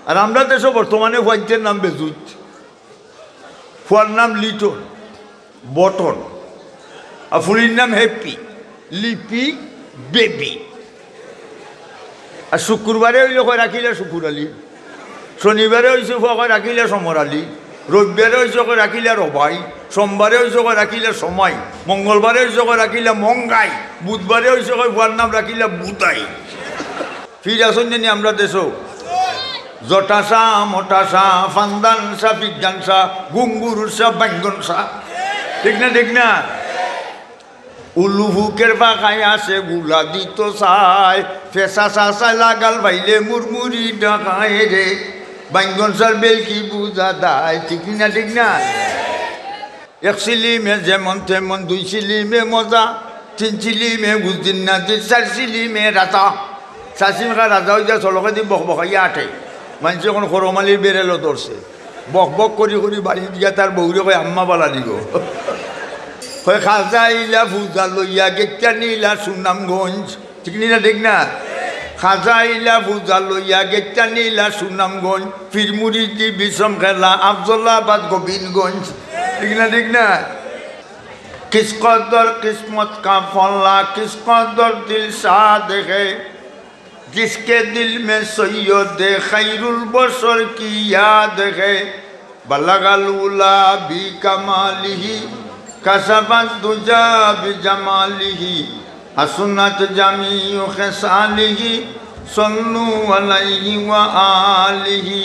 আর আমরা দেশে বর্তমানে হোয়াইটের নাম বেজুত, ফুয়ার নাম লিটন, বটন, আর ফুলির নাম হ্যাপি, লিপি, বেবি। আর শুক্রবারে হইলে কয় রাখিলে শুকুর আলী, শনিবারে হয়েছে কয় রাখিলে সমর আলী, রবিবারে হয়েছে কয় রাখিলে রবাই, সোমবারে হয়েছে কয় রাখিলে সময়, মঙ্গলবারে হয়েছে কয় রাখিলে মঙ্গাই, বুধবারে হয়েছে কয় ফুয়ার নাম রাখিলে বুধাই। ফির আসুন জানি আমরা দেশও জটাসা, মোটাসা, ফান্দানসা, বিজ্ঞানসা, গুঙ্গুরুসা, বাঙ্গনসা, ঠিক না ঠিক না? উলুহুকের বাখায় আসে গুলা দিত চাই, ফেসা চাষায় লাগাল ভাইলে মুরমুরি ডাকায় রে, বাঙ্গনসার বেল কি বুঝা দায়, ঠিক না ঠিক না? এক সিলিমে যেমন তেমন, দুই সিলিমে মজা, তিন সিলিমে বুঝদিন না যে, চার সিলিমে রাজা। চাষিমা রাজা হয়ে যায় চলকে দি বক বকাইয়া আঠে, মানুষ এখন খরমালির বেরেলো ধরছে, বক বক করি করি বাড়ি দিয়া তার বউরে কয় আম্মা বালা দিব। কয় খাজা ইলা ফুজা লইয়া গেটা নিলা সুনামগঞ্জ, ঠিক না ঠিক না? খাজা ইলা ফুজা লইয়া গেটা নিলা সুনামগঞ্জ, ফিরমুরি দি বিষম খেলা আফজলাবাদ গোবিন্দগঞ্জ, ঠিক না ঠিক না? किस कदर किस्मत का फल्ला, किस कदर दिल साद है, जिसके दिल में सैयद खैरुल बशर की याद है, बलगल उला भी कमालिही, कसबत दुजा भी जमालिही, हसनत जमीउ खसालिही, सल्लु अलैहि व आलिही,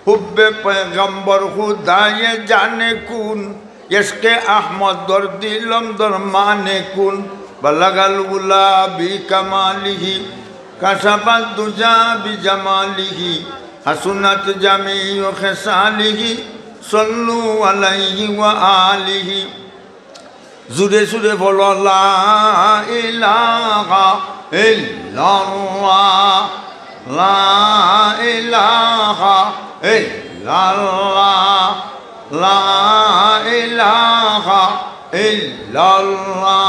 हुब्बे पैगंबर खुदाए जाने कुन, इसके अहमद दर दिलम दर माने कुन, बलगल उला भी कमालिही, कसबत दुजा भी जमालिही, हसनत जमीउ खसालिही, सल्लु अलैहि व आलिही। जुरे जुरे बोलो ला इलाहा इल्लल्लाह, ला इलाहा इल्लल्लाह, ला इलाहा इल्लल्लाहु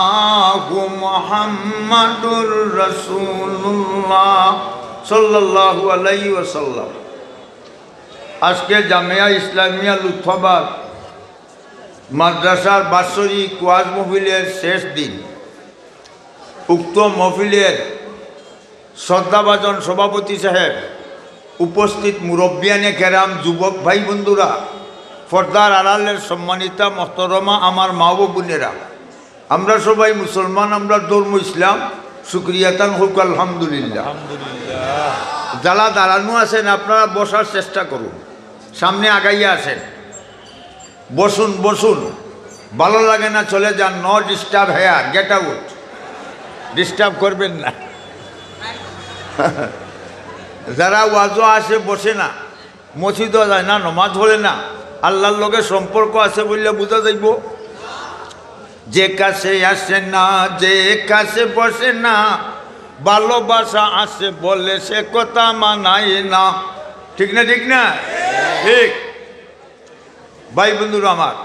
मुहम्मदुर रसूलुल्लाह सल्लल्लाहु अलैहि वसल्लम। आज के जामिया इस्लामिया लुत्फाबाद মাদ্রাসার বাৎসরিক ওয়াজ মাহফিলের শেষ দিন। উক্ত মাহফিলের শ্রদ্ধাভাজন সভাপতি সাহেব, উপস্থিত মুরব্বিয়ানে কেরাম, যুবক ভাই বন্ধুরা, পর্দার আড়ালের সম্মানিতা মোহতরমা আমার মা ও বোনেরা, আমরা সবাই মুসলমান, আমরা ধর্ম ইসলাম, শুকরিয়াতান হোক আলহামদুলিল্লাহ। যারা দাঁড়ানো আছেন আপনারা বসার চেষ্টা করুন, সামনে আগাইয়া আসেন, বসুন বসুন, ভালো লাগে না চলে যান, no disturb here, get out, disturb করবেন না। যারা ওয়াজও আসে বসে না, মসজিদও যায় না, নমাজ পড়ে না, আল্লাহর লগে সম্পর্ক আছে বললে বোঝা যাইব। যে কাছে আসে না, যে কাছে বসে না, ভালোবাসা আসে বলে সে কথা মানায় না, ঠিক না ঠিক না? ঠিক। ভাই বন্ধুরা আমার,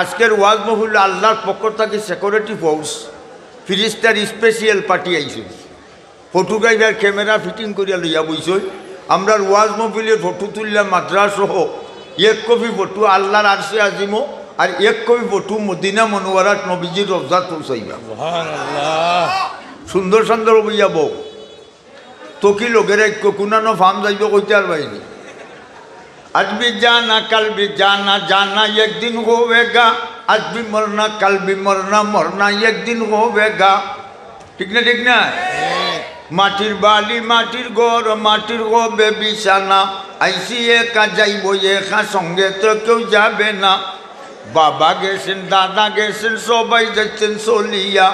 আজকের ওয়াজ মাহফিল আল্লাহর পক্ষ থেকে সিকিউরিটি ফোর্স ফিরিস্তার স্পেশাল পার্টি আইছে, ফটোগ্রাফার ক্যামেরা ফিটিং করিয়া লইয়া বইছই। আমরা ওয়াজ মাহফিলের ফটো তুললাম মাদ্রাসহ, এক কপি ফটো আল্লাহর আরশে আজিমো, আর এক কপি ফটো মদিনা মনোয়ারাত নবীজির রওজাত পৌঁছাইবা। সুবহানাল্লাহ। সুন্দর সুন্দর বইয়া বউ তোকি লোকের কোনানো ফার্ম যাইব কইতে আর বাইনি। आज भी जाना कल भी जाना, जाना एक दिन होवेगा, आज भी मरना कल भी मरना, मरना एक दिन होवेगा, ठीक ना ठीक ना? माटिर बाली माटिर गोर, माटिर गोबे बिछाना, ऐसी एका जाइब एका संगे तो क्यों जाबे ना। बाबा गेছেন, दादा गेছেন, সবাই যাচ্ছেন চলিয়া,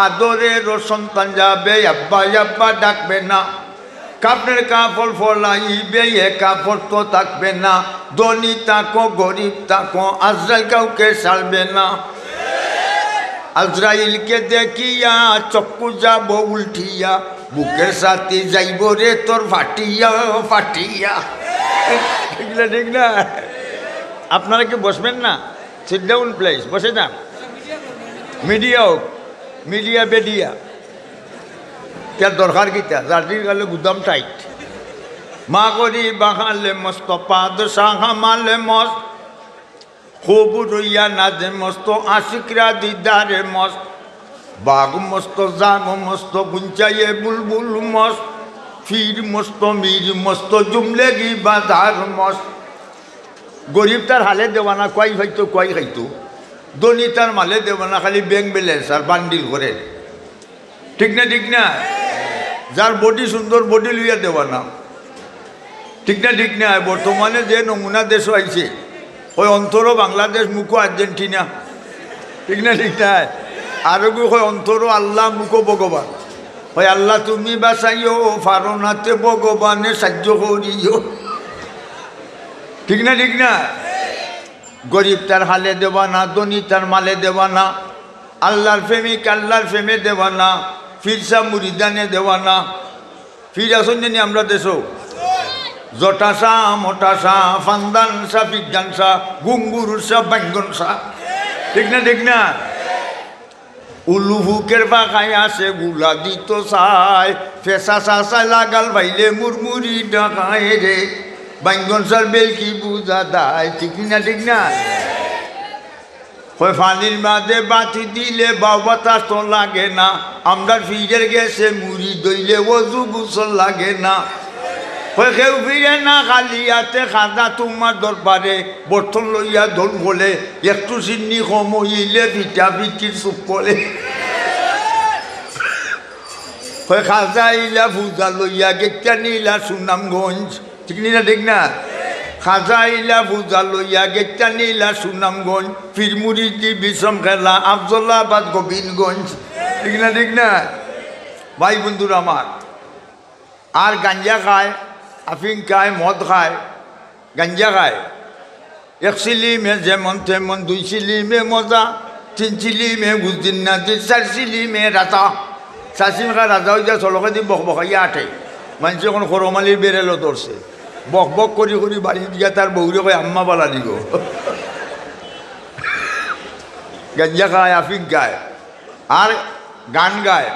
আদরের সন্তান যাবে, আব্বা আব্বা ডাকবে না। কাপড়ের কাপড় ফলাইবে, এ কাপড় তো থাকবে না, ধনী তাকো গরিব তাকো, আজরাইল কাউকে ছাড়বে না। আজরাইলকে দেখিয়া চক্ষু যাব উল্টিয়া, বুকের সাথে যাইব রে তোর ফাটিয়া ফাটিয়া, ঠিক না? আপনারা কি বসবেন না? সিট ডাউন প্লেস, বসে যান। মিডিয়া হোক, মিডিয়া বেডিয়া, তার দরকার কিটা, জাতির গালে গুদাম টাইট, মা করি বাহালে মস্ত পাদশাহ মালে মস্ত খুব রইয়া নাজে মস্ত আশিকরা দিদারে মস্ত বাঘ মস্ত জাগ মস্ত গুঞ্চাইয়ে বুলবুল মস্ত ফির মস্ত মীর মস্ত জুমলেগি বাজার মস্ত গরিব তার হালে দেওয়ানা কয় খাইতো কয় খাইতো ধনী তার মালে দেওয়ানা খালি ব্যাংক ব্যালেন্স আর বান্ডিল করে ঠিক না ঠিক না যার বডি সুন্দর বডি লইয়া দেওয়ানা ঠিক না ঠিক না বর্তমানে যে নমুনা দেশ আইছে ওই অন্তর বাংলাদেশ মুখো আর্জেন্টিনা ঠিক না ঠিক না আরো হয় অন্তর আল্লাহ মুখো ভগবান হয় আল্লাহ তুমি বাঁচাইও ফারনাতে ভগবানে সাহায্য করিও ঠিক না ঠিক না গরিব তার হালে দেওয়া না ধনী তার মালে দেওয়া না আল্লাহর প্রেমিক আল্লাহর প্রেমে দেওয়া না ফিরসা মুরিদানে দেওয়া না ফির আসুন জানি আমরা দেশও জটাসা মোটাসা ফান্দানসা বিজ্ঞানসা গুঙ্গুরুসা বাঙ্গনসা ঠিক না ঠিক না উলুহুকের পাখায় আসে গুলা দিত চাই ফেসা চাষায় লাগাল ভাইলে মুরমুরি ডাকায় রে বাঙ্গনসার বেল কি বুঝা দায় ঠিক না ঠিক না হয় ফানির মাঝে বাতি দিলে বাতাস তো লাগে না আমরা ফিরের গেছে মুড়ি দইলে ওজু গুসল লাগে না হয় কেউ ফিরে না খালিয়াতে খাজা তোমার দরবারে বর্তন লইয়া দোল বলে একটু চিন্নি কম হইলে পিঠা পিঠির চুপ করে হয় খাজা ইলা পূজা লইয়া গেটা নিলা সুনামগঞ্জ ঠিক না ঠিক না খাজা ইলা পূজা লইয়া গেটা নিলা সুনামগঞ্জ ফিরমুড়ি দি বিষম খেলা আফজলাবাদ গোবিন্দগঞ্জ ঠিক না ঠিক না ভাই বন্ধুরা আমার আর গাঞ্জা খায় আফিং খায় মদ খায় গাঞ্জা খায় এক সিলিমে যেমন তেমন দুই সিলিমে মজা তিন সিলিমে বুঝদিন না দিন চার সিলিমে রাতা চাষিমা রাজা হয়ে যা চলকে দি বক বকাইয়া আঠে মানুষ এখন খরমালির বেড়েলো ধরছে বক বক করি করি বাড়ি দিয়া তার বউরে কয় আম্মা বলা দিব গাঞ্জা খায় আফিং গায় আর গান গায়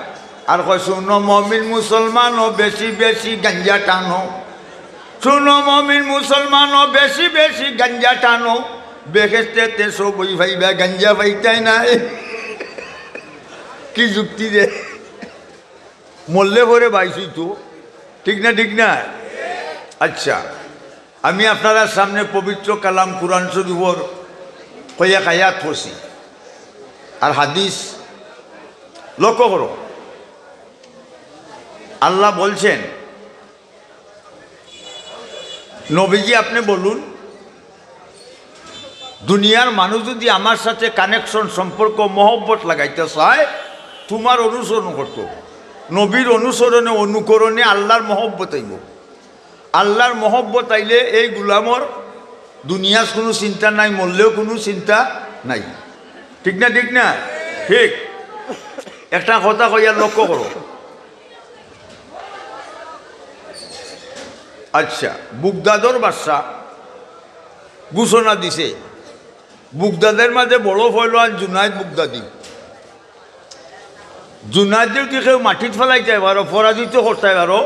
আর কয় শুনো মমিন মুসলমানও বেশি বেশি গাঞ্জা টানো শুনো মমিন মুসলমানও বেশি বেশি গাঞ্জা টানো বেহেস্তেতে সবই ভাইবা গাঞ্জা পাইতাই নাই কি যুক্তি রে মরলে ভরে বাইছি তো ঠিক না ঠিক না আচ্ছা আমি আপনারা সামনে পবিত্র কালাম কুরআন শরীফের কয়েক আয়াত পড়ছি আর হাদিস লক্ষ্য করো আল্লাহ বলছেন নবীজি আপনি বলুন দুনিয়ার মানুষ যদি আমার সাথে কানেকশন সম্পর্ক মহব্বত লাগাইতে চায় তোমার অনুসরণ করতো নবীর অনুসরণে অনুকরণে আল্লাহর মহব্বত আইব আল্লাহর মহব্বত আইলে এই গুলামর দুনিয়ার কোনো চিন্তা নাই মরলেও কোনো চিন্তা নাই ঠিক না ঠিক না ঠিক একটা কথা কইয়া লক্ষ্য করো আচ্ছা বুগদাদর বাদশা ঘোষণা দিছে বুগদাদের মাঝে বড় ফয়লান জুনাইদ বুগদাদি জুনাইদের কি কেউ মাটিত ফেলাইতে পারো পরাজিত করতে পারো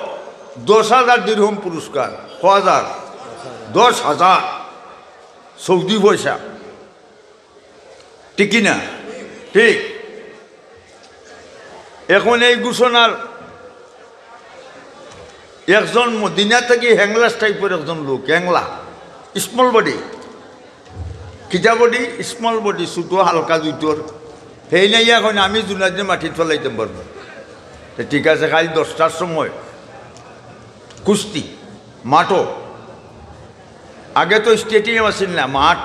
10,000 দিরহম পুরস্কার 10,000 সৌদি পয়সা ঠিক না ঠিক এখন এই ঘোষণার একজন মদিনা থেকে হ্যাংলাস টাইপের একজন লোক হ্যাংলা স্মল বডি কিটা বডি স্মল বডি ছোটো হালকা জুতোর সেই নাই এখন আমি জুনাইদের মাটিত ফেলাইতে পারবো ঠিক আছে খালি 10টার সময় কুস্তি মাঠও আগে তো স্টেডিয়াম আছিল না মাঠ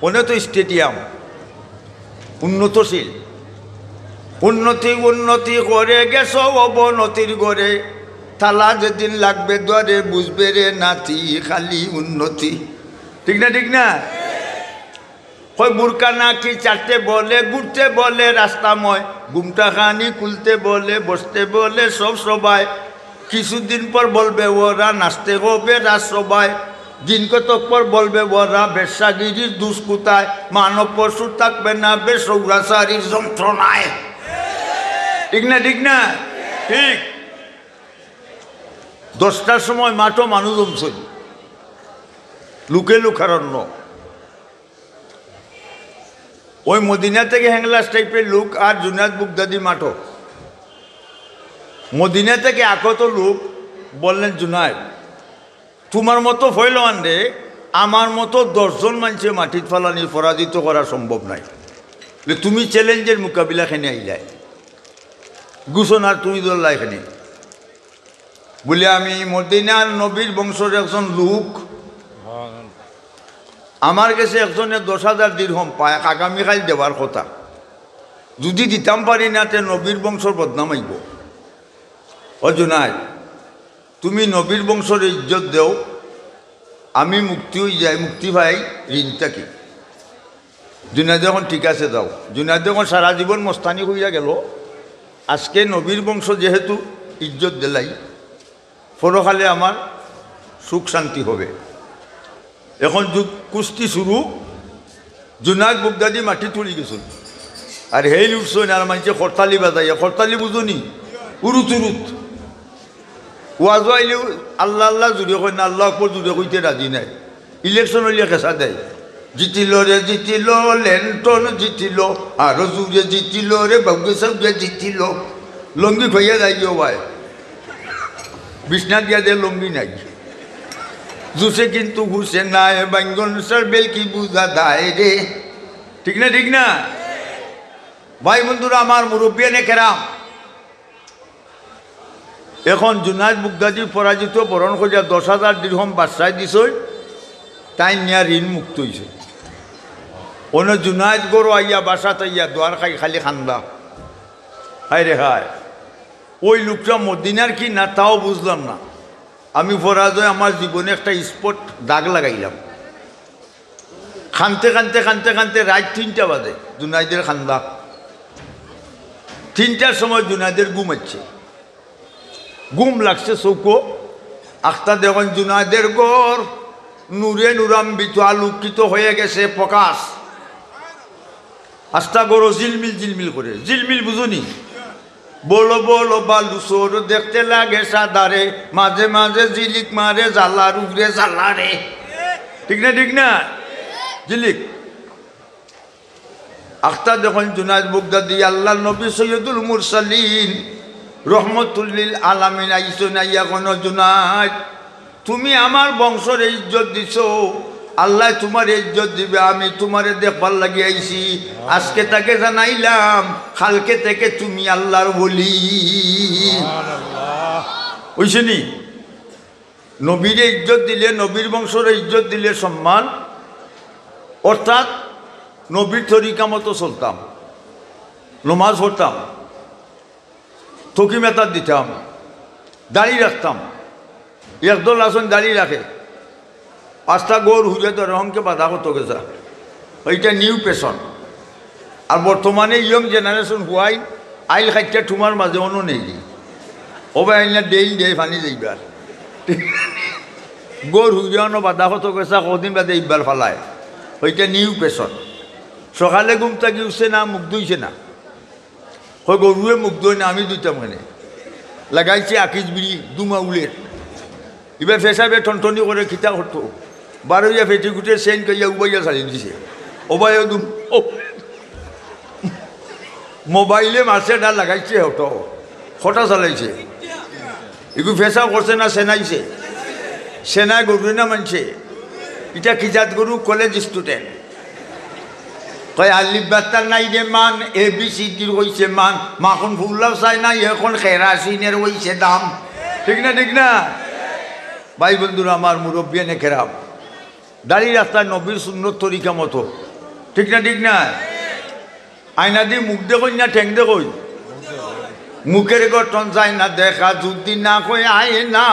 ওনে তো স্টেডিয়াম উন্নতশীল উন্নতি উন্নতি করে গেছ অবনতির গড়ে থালা যেদিন লাগবে দ্বারে বুঝবে রে নাতি খালি উন্নতি ঠিক না ঠিক না হয় বুরকা নাকি চাটতে বলে ঘুরতে বলে রাস্তাময় ঘুমটা খানি খুলতে বলে বসতে বলে সব সবাই কিছুদিন পর বলবে ওরা নাচতে হবে রাজসভায় দিন কতক পর বলবে ওরা বেশাগিরির দুষ্কুতায় মানব পশু থাকবে না বেসৌরাচারীর যন্ত্রণায় ঠিক না ঠিক না ঠিক 10টার সময় মাঠও মানুষ জমছই, লুকে লুকারণ্য। ওই মদিনা থেকে হ্যাংলাস টাইপের লোক আর জুনাদ বুগদাদি মাঠও। মদিনা থেকে আগত লোক বললেন, জুনাদ তোমার মতো ফয়লওয়ান রে আমার মতো 10 জন মানুষে মাটিত ফালানি পরাজিত করা সম্ভব নাই, তুমি চ্যালেঞ্জের মোকাবিলা খেনে আইলাই, ঘোষণার তুমি দল্লা এখানে বলে, আমি মদিনার নবীর বংশের একজন লোক, আমার কাছে একজনে 10,000 দিরহম পায়, আগামীকাল দেওয়ার কথা, যদি দিতাম পারি না তে নবীর বংশর বদনাম আইব। ও জুনাদ তুমি নবীর বংশর ইজ্জত দেও, আমি মুক্তি হয়ে যাই, মুক্তি ভাই ঋণটা কি? জুনাদ এখন ঠিক আছে দাও। জুনাদ এখন সারা জীবন মস্তানি হইয়া গেল, আজকে নবীর বংশ যেহেতু ইজ্জত দিলাই, পরকালে আমার সুখ শান্তি হবে। এখন যুগ কুস্তি শুরু। জুনাদ বুগদাদি মাটি তুলি গেছিল, আর হেই উঠছেন আর মানুষে খরতালি বাজাইয়া, খরতালি বুঝুনি, উরুত উরুত ওয়াজ আইলেও আল্লাহ আল্লাহ জুড়ে কয় না, আল্লাহ উপর জুড়ে কইতে রাজি নাই। ইলেকশন হইলে কেঁচা দেয়, জিতিল রে জিতিল, লেন্টন জিতিল, আরো জুড়ে জিতিল রে বাবু সাবুয়ে জিতিল, লঙ্গি খইয়া যাই গিয়ে ভাই, বিছনা দিয়া দে লঙ্গি নাই, জুসে কিন্তু ঘুষে নাই, বাঙ্গন সার বেল কি বুঝা দায় রে। ঠিক না ঠিক না ভাই বন্ধুরা আমার, মুরব্বিয়ানে কেরাম। এখন জুনাদ বুগদাদি পরাজিত বরণ করিয়া 10,000 দিরহম বাদশায় দিছ, তাই নিয়া ঋণ মুক্ত হয়েছে। অন্য জুনাদ গরু আইয়া বাসাত আইয়া দোয়ার খাই খালি খান্দা, হায় রে হায়, ওই লোকটা মদিনার কি না তাও বুঝলাম না। আমি পরাজয় আমার জীবনে একটা স্পট দাগ লাগাইলাম। খানতে খানতে খানতে খানতে রাত 3টা বাজে, জুনাইদের খান্দা। 3টার সময় জুনাইদের ঘুম হচ্ছে, ঘুম লাগছে চৌকো, আখতা দেখুন জুনাইদের গড় নূরে নূরাম্বিত আলোকিত হয়ে গেছে, প্রকাশ। আস্তা গড় ঝিলমিল ঝিলমিল করে, ঝিলমিল বুঝুনি, বলো বলো বালুচোর দেখতে লাগে সাদারে, মাঝে মাঝে ঝিলিক মারে জ্বালার উগরে জ্বালারে। ঠিক না ঠিক না? ঝিলিক আখতা দেখুন জুনাদ বুগদাদি আল্লাহ নবী সৈয়দুল মুরসালিন রহমতুল্লিল আলামিন আইসো নাইয়া কোন জুনাদ তুমি আমার বংশের ইজ্জত দিছ, আল্লাহ তোমার ইজ্জত দিবে, আমি তোমারে দেখবার লাগি আইছি। আজকে তাকে জানাইলাম কালকে থেকে তুমি আল্লাহর বলি। বুঝছেনি? নবীর ইজ্জত দিলে, নবীর বংশের ইজ্জত দিলে সম্মান, অর্থাৎ নবীর তরিকা মতো চলতাম, নমাজ পড়তাম, থকি মেতার দিতাম, দাড়ি রাখতাম। একদল আসন দাড়ি রাখে, 5টা গড় হুজে তো রহমকে বাধা করতে গেছা, ওইটা নিউ পেশন। আর বর্তমানে ইয়ং জেনারেশন হুয়াই আইল খাইটা ঠুমার মাঝে অন্য নেই, ওবাই আইনা ডেইল দিয়ে ফানি যাইবার, গড় হুজে অন্য বাধা করতে গেছা, কদিন বাদে ইবার ফালায়, ওইটা নিউ পেশন। সকালে ঘুম থাকি উঠছে না, মুখ ধুইছে না, হয় গরুয়ে মুখ ধুই না, আমি দুইতাম এখানে লাগাইছে আকিজ বিড়ি দুমা উলের, এবার ফেসাবে টনটনি করে খিতা করতো, বারোইয়া ফেটি গুটে সেন কইয়া উবাইয়া চালিয়ে দিছে, ওবাই মোবাইলে মারছে না, লাগাইছে হতো খটা চালাইছে, এগু ফেসা করছে না, সেনাইছে, সেনায় গরু না মানছে। এটা খিজাত গরু কলেজ স্টুডেন্ট, কয় আলিফ বাত্তার নাই রে মান, ABCD হইছে মান, মাখন ফুল্লাও চাই না, এখন কেরাসিনের হইছে দাম। ঠিক না ঠিক না ভাই বন্ধুরা আমার, মুরব্বিয়ানে কেরাম, দাড়ি রাস্তায় নবীর সুন্নত তরিকা মতো। ঠিক না ঠিক না? আয়না দিয়ে মুখ দেখই না ঠেং দেখই, মুখের গঠন যায় না দেখা যদি না কই আয় না,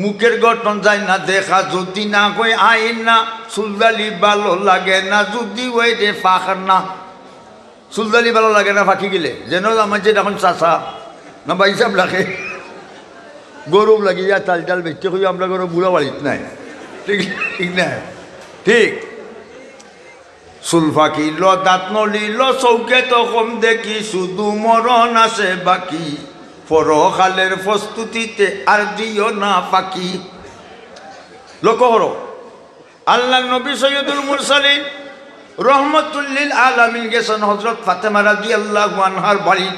মুখের গঠন যায় না দেখা যদি না কই আয় না, চুলদালি ভালো লাগে না যদি ওই রে ফাঁকার না। চুলদালি ভালো লাগে না ফাঁকি গেলে, যেন আমার যে এখন চাষা না বাইসাব লাগে, গরু লাগি যায় তাল টাল বেচতে কই আমরা গরু বুড়া বাড়িত নাই। ঠিক ঠিক না? ঠিক। চুল ফাঁকিল দাঁত নলিল চৌকে তো কম দেখি, শুধু মরণ আছে বাকি, পরকালের প্রস্তুতিতে আর দিও না ফাঁকি। লক্ষ্য করো, আল্লাহ নবী সৈয়দুল মুরসালিন রহমতুল লিল আলামিন গেছেন হযরত ফাতেমা রাদিয়াল্লাহু আনহার বাড়ি,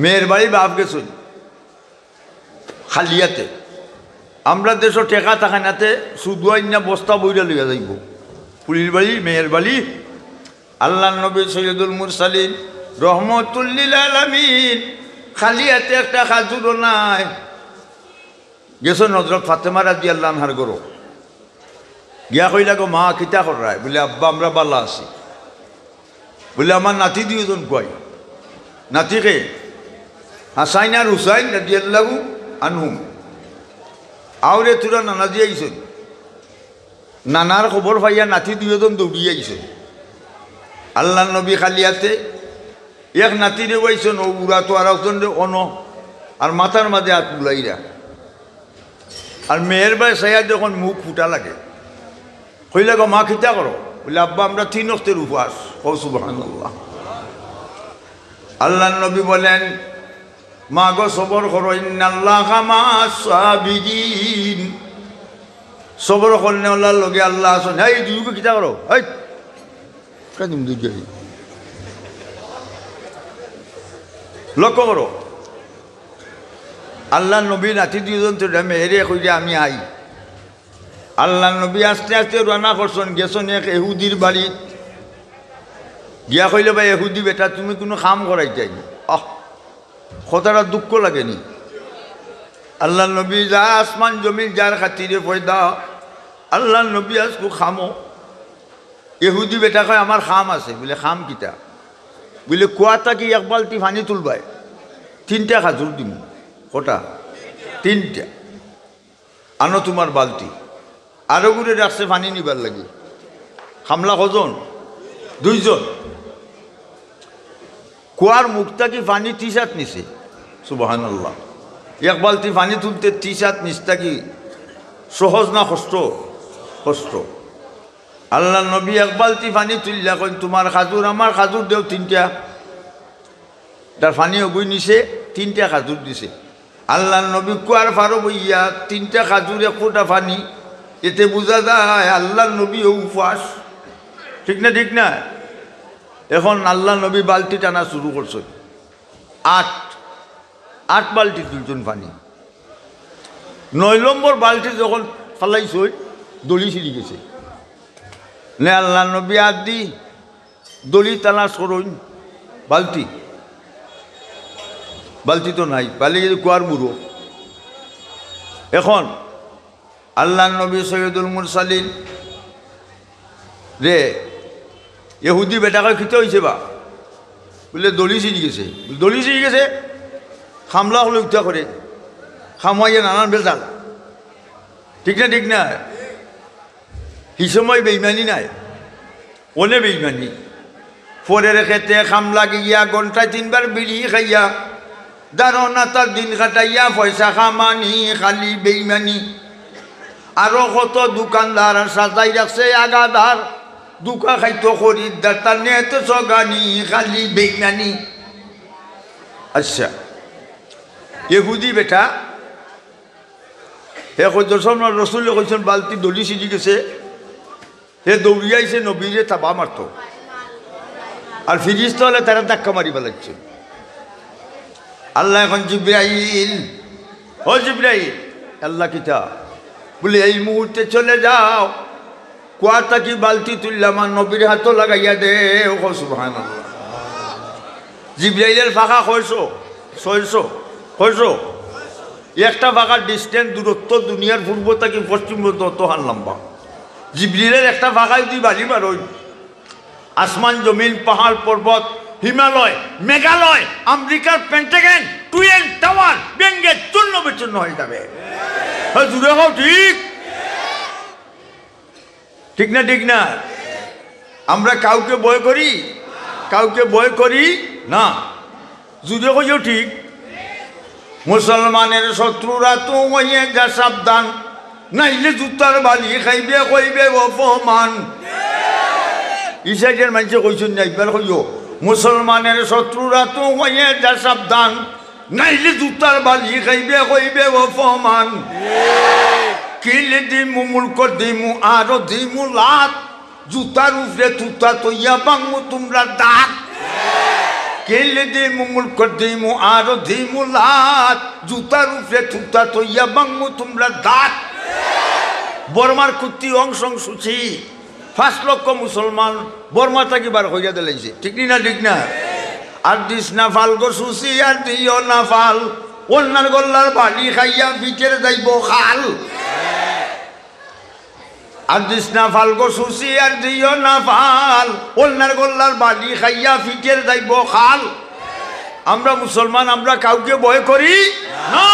মেয়ের বাড়ি বাপ গেছেন খালিয়াতে। আমরা দেশও টেকা থাকা নাতে শুধু আইনা বস্তা বইরা লইয়া যাইব। পুলির বাড়ি মেয়ের বাড়ি আল্লাহ নবী সৈয়দুল মুরসালিন রহমতুল লিল আলামিন খালিয়াতে একটা খাজুরও নাই গেছেন হযরত ফাতেমা রাদিয়াল্লাহু আনহার ঘরও। গিয়া কইলা গো মা কিতা করায়? বলে আব্বা আমরা বালা আছি। বলে আমার নাতি দুইজন কয়। নাতিকে হাসাইন আর হুসাইন রাদিয়াল্লাহু আনহুম। আউরে তুরা নানা দিয়ে আইছেন। নানার খবর পাইয়া নাতি দুইজন দৌড়িয়ে আইছেন। আল্লাহ নবী খালিয়াতে এক নাতিরে বইছেন, ও উড়া তো আর একজন অন আর মাথার মাঝে হাত বুলাইরা। আর মেয়ের বাই সাইয়া যখন মুখ ফুটা লাগে কইলা গো মা খিতা করো? বলে আব্বা আমরা 3 ওয়াক্তের উপবাস। ও সুবহানাল্লাহ। আল্লাহ নবী বলেন মা গো সবর করো, ইন্নাল্লাহা মা'আস সাবিরিন। সবর করলে আল্লাহর লগে আল্লাহ আছেন। এই দুইকে খিতা করো, এই কাদিম দুই যাই। লক্ষ্য করো, আল্লাহ নবী নাতি দুইজন তো মেয়েরে কইলে আমি আই। আল্লাহ নবী আস্তে আস্তে রানা করছেন, গেছেন এক এহুদির বাড়ি। গিয়া কইলে ভাই এহুদি বেটা তুমি কোনো কাম করাই চাই। কথাটা দুঃখ লাগেনি। আল্লাহ নবী যা আসমান জমিন যার খাতিরে পয়দা, আল্লাহ নবী আজকু খামো। এহুদি বেটা কয় আমার খাম আছে। বলে খাম কিতা? বলে কুয়াটা কি এক বালতি পানি তুলবাই, 3টা খাজুর দিম। কটা? 3টা। আনো তোমার বালতি। আরো ঘুরে রাখছে পানি নিবার লাগে। খামলা কজন? 2 জন। কুয়ার মুখটা কি পানি 30 হাত নিছে? সুবহানাল্লাহ। এক বালতি পানি তুলতে 30 হাত নিচটা কি সহজ না কষ্ট? কষ্ট। আল্লাহ নবী এক বালতি পানি তুললা কই তোমার খাজুর আমার খাজুর দেও 3টা। তার পানি অগুই নিছে, 3টা খাজুর দিছে। আল্লাহ নবী কুয়ার ফারো বইয়া 3টা খাজুর 1 ফোঁটা পানি। এতে বোঝা যায় আল্লাহ নবী উপবাস। ঠিক না? ঠিক না? এখন আল্লাহ নবী বালতি টানা শুরু করছে। 8 বালতি তুলছেন পানি। 9 নম্বর বালতি যখন ফালাইছে দড়ি ছিঁড়ি গেছে। নে আল্লাহ নবী আর দি দড়ি টানা সরইন বালতি। বালতি তো নাই, পালিয়ে গেছে কুয়ার মুড়ো। এখন আল্লাহ নবী সৈয়দুল মুরসালিন রে এহুদি বেটাকে খিতে হয়েছে বা? বলে দড়ি ছিঁড়ি গেছে। দড়ি ছিঁড়ি গেছে, খামলা হলে উঠা করে খামাইয়া নানান বেজাল। ঠিক না? ঠিক না? এই সময় বেইমানি নাই, ওনে বেইমানি। পরের ক্ষেত্রে খামলা গিয়া ঘন্টায় 3 বার বিড়ি খাইয়া দারোনা তার দিন কাটাইয়া পয়সা খামানি, খালি বেইমানি। আরো কত দোকানদার সাজাই রাখছে আগাদার, দুকা খাইতো খরিদ্দার তার নেত সগানি, খালি বেইমানি। আচ্ছা, এহুদি বেটা হে কইছেন রসুলে কইছেন বালতি দড়ি ছিঁড়ি গেছে। হে দৌড়িয়াইছে নবীরে থাবা মারত, আর ফিরিস্তা হলে তারা ধাক্কা মারি পেলাচ্ছে। আল্লাহ এখন জিব্রাইল, ও জিব্রাইল, আল্লাহ কিতা? বলে এই মুহূর্তে চলে যাও, কুয়াটা কি বালতি তুললে আমার নবীর হাতও লাগাইয়া দে। ও সুবহানাল্লাহ। জিব্রাইলের ফাঁকা 600 একটা ফাঁকার ডিস্টেন্স দূরত্ব দুনিয়ার পূর্ব থেকে পশ্চিম পর্যন্ত হার লম্বা। জিব্রাইলের একটা ফাঁকায় তুই বাড়ি বারোই, আসমান জমিন পাহাড় পর্বত হিমালয় মেঘালয় আমেরিকার পেন্টাগন টুয়েল টাওয়ার ব্যঙ্গে চূর্ণ বিচূর্ণ হয়ে যাবে। জুড়ে হোক। ঠিক ঠিক না? ঠিক না? আমরা কাউকে ভয় করি? কাউকে ভয় করি না। জুড়ে হইও ঠিক। মুসলমানের শত্রুরা তো হইয়ে যা সাবধান, নাইলে জুতার বালি খাইবে কইবে অপমান। ইসাইডের মানুষে কইছেন না একবার কইও মুসলমানের শত্রুরা তো হয়ে যা সাবধান, নাইলে জুতার বালি খাইবে হইবে অপমান। কিলে দিমু মুলক দিমু আরো দিমু লাত, জুতার উপরে তুতা তৈয়া বাংমু তোমরা দাঁত। কেলে দিমু মুলক দিমু আরো দিমু লাত, জুতার উপরে তুতা তৈয়া বাংমু তোমরা দাঁত। বর্মার কুত্তি অংশ সুচি 5 লক্ষ মুসলমান বর্মা থাকি বার হইয়া দিলাইছে, ঠিক না ঠিক না? আর দিস না ফাল গো সুচি আর দিও না ফাল, অন্যার গল্লার বালি খাইয়া বিচের যাইব খাল। আর দিস না ফাল গো সুচি আর দিও না ফাল, অন্যার গল্লার বালি খাইয়া ফিটের যাইব খাল। আমরা মুসলমান, আমরা কাউকে ভয় করি না।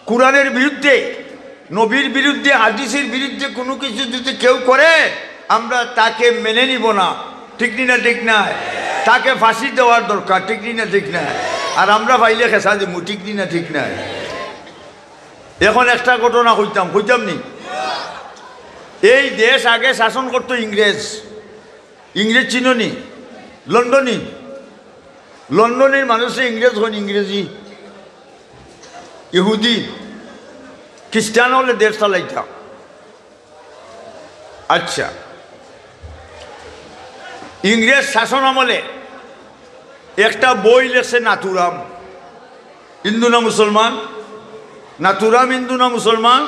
কুরআনের বিরুদ্ধে, নবীর বিরুদ্ধে, হাদিসের বিরুদ্ধে কোনো কিছু যদি কেউ করে আমরা তাকে মেনে নিব না, ঠিক না ঠিক না? তাকে ফাঁসি দেওয়ার দরকার, ঠিক না ঠিক না? আর আমরা পাইলে খেসা দিব, ঠিক না ঠিক না? এখন একটা ঘটনা কইতাম নি। এই দেশ আগে শাসন করতো ইংরেজ। ইংরেজ চিনি? লন্ডনী। লন্ডনের মানুষে ইংরেজ হন, ইংরেজি। ইহুদি খ্রিস্টান হলে দেশ চালাইতাম। আচ্ছা, ইংরেজ শাসন আমলে একটা বই লেখছে নাথুরাম। হিন্দু না মুসলমান? নাথুরাম হিন্দু না মুসলমান?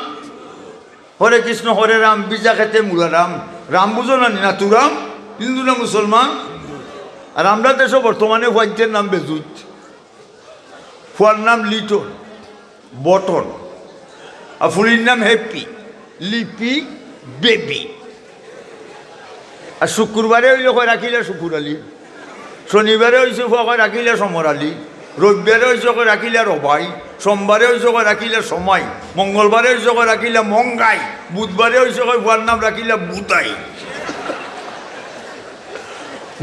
হরে কৃষ্ণ হরে রাম বিজা খেতে মুলারাম, রাম বুঝো না? নাথুরাম হিন্দু না মুসলমান? আর আমরা দেশে বর্তমানে হোয়াইটের নাম বেজুত, ফুয়ার নাম লিটন, বটন, আর ফুলির নাম হ্যাপি, লিপি, বেবি। আর শুক্রবারে হইলে কয় রাখিলে শুকুর আলী, শনিবারে হয়েছে কয় রাখিলে সমর আলী, রবিবারে হয়েছে কয় রাখিলে রবাই, সোমবারে হয়েছে কয় রাখিলে সময়, মঙ্গলবারে হয়েছে কয় রাখিলে মঙ্গাই, বুধবারে হয়েছে কয় ভুয়ার নাম রাখিলে বুতাই।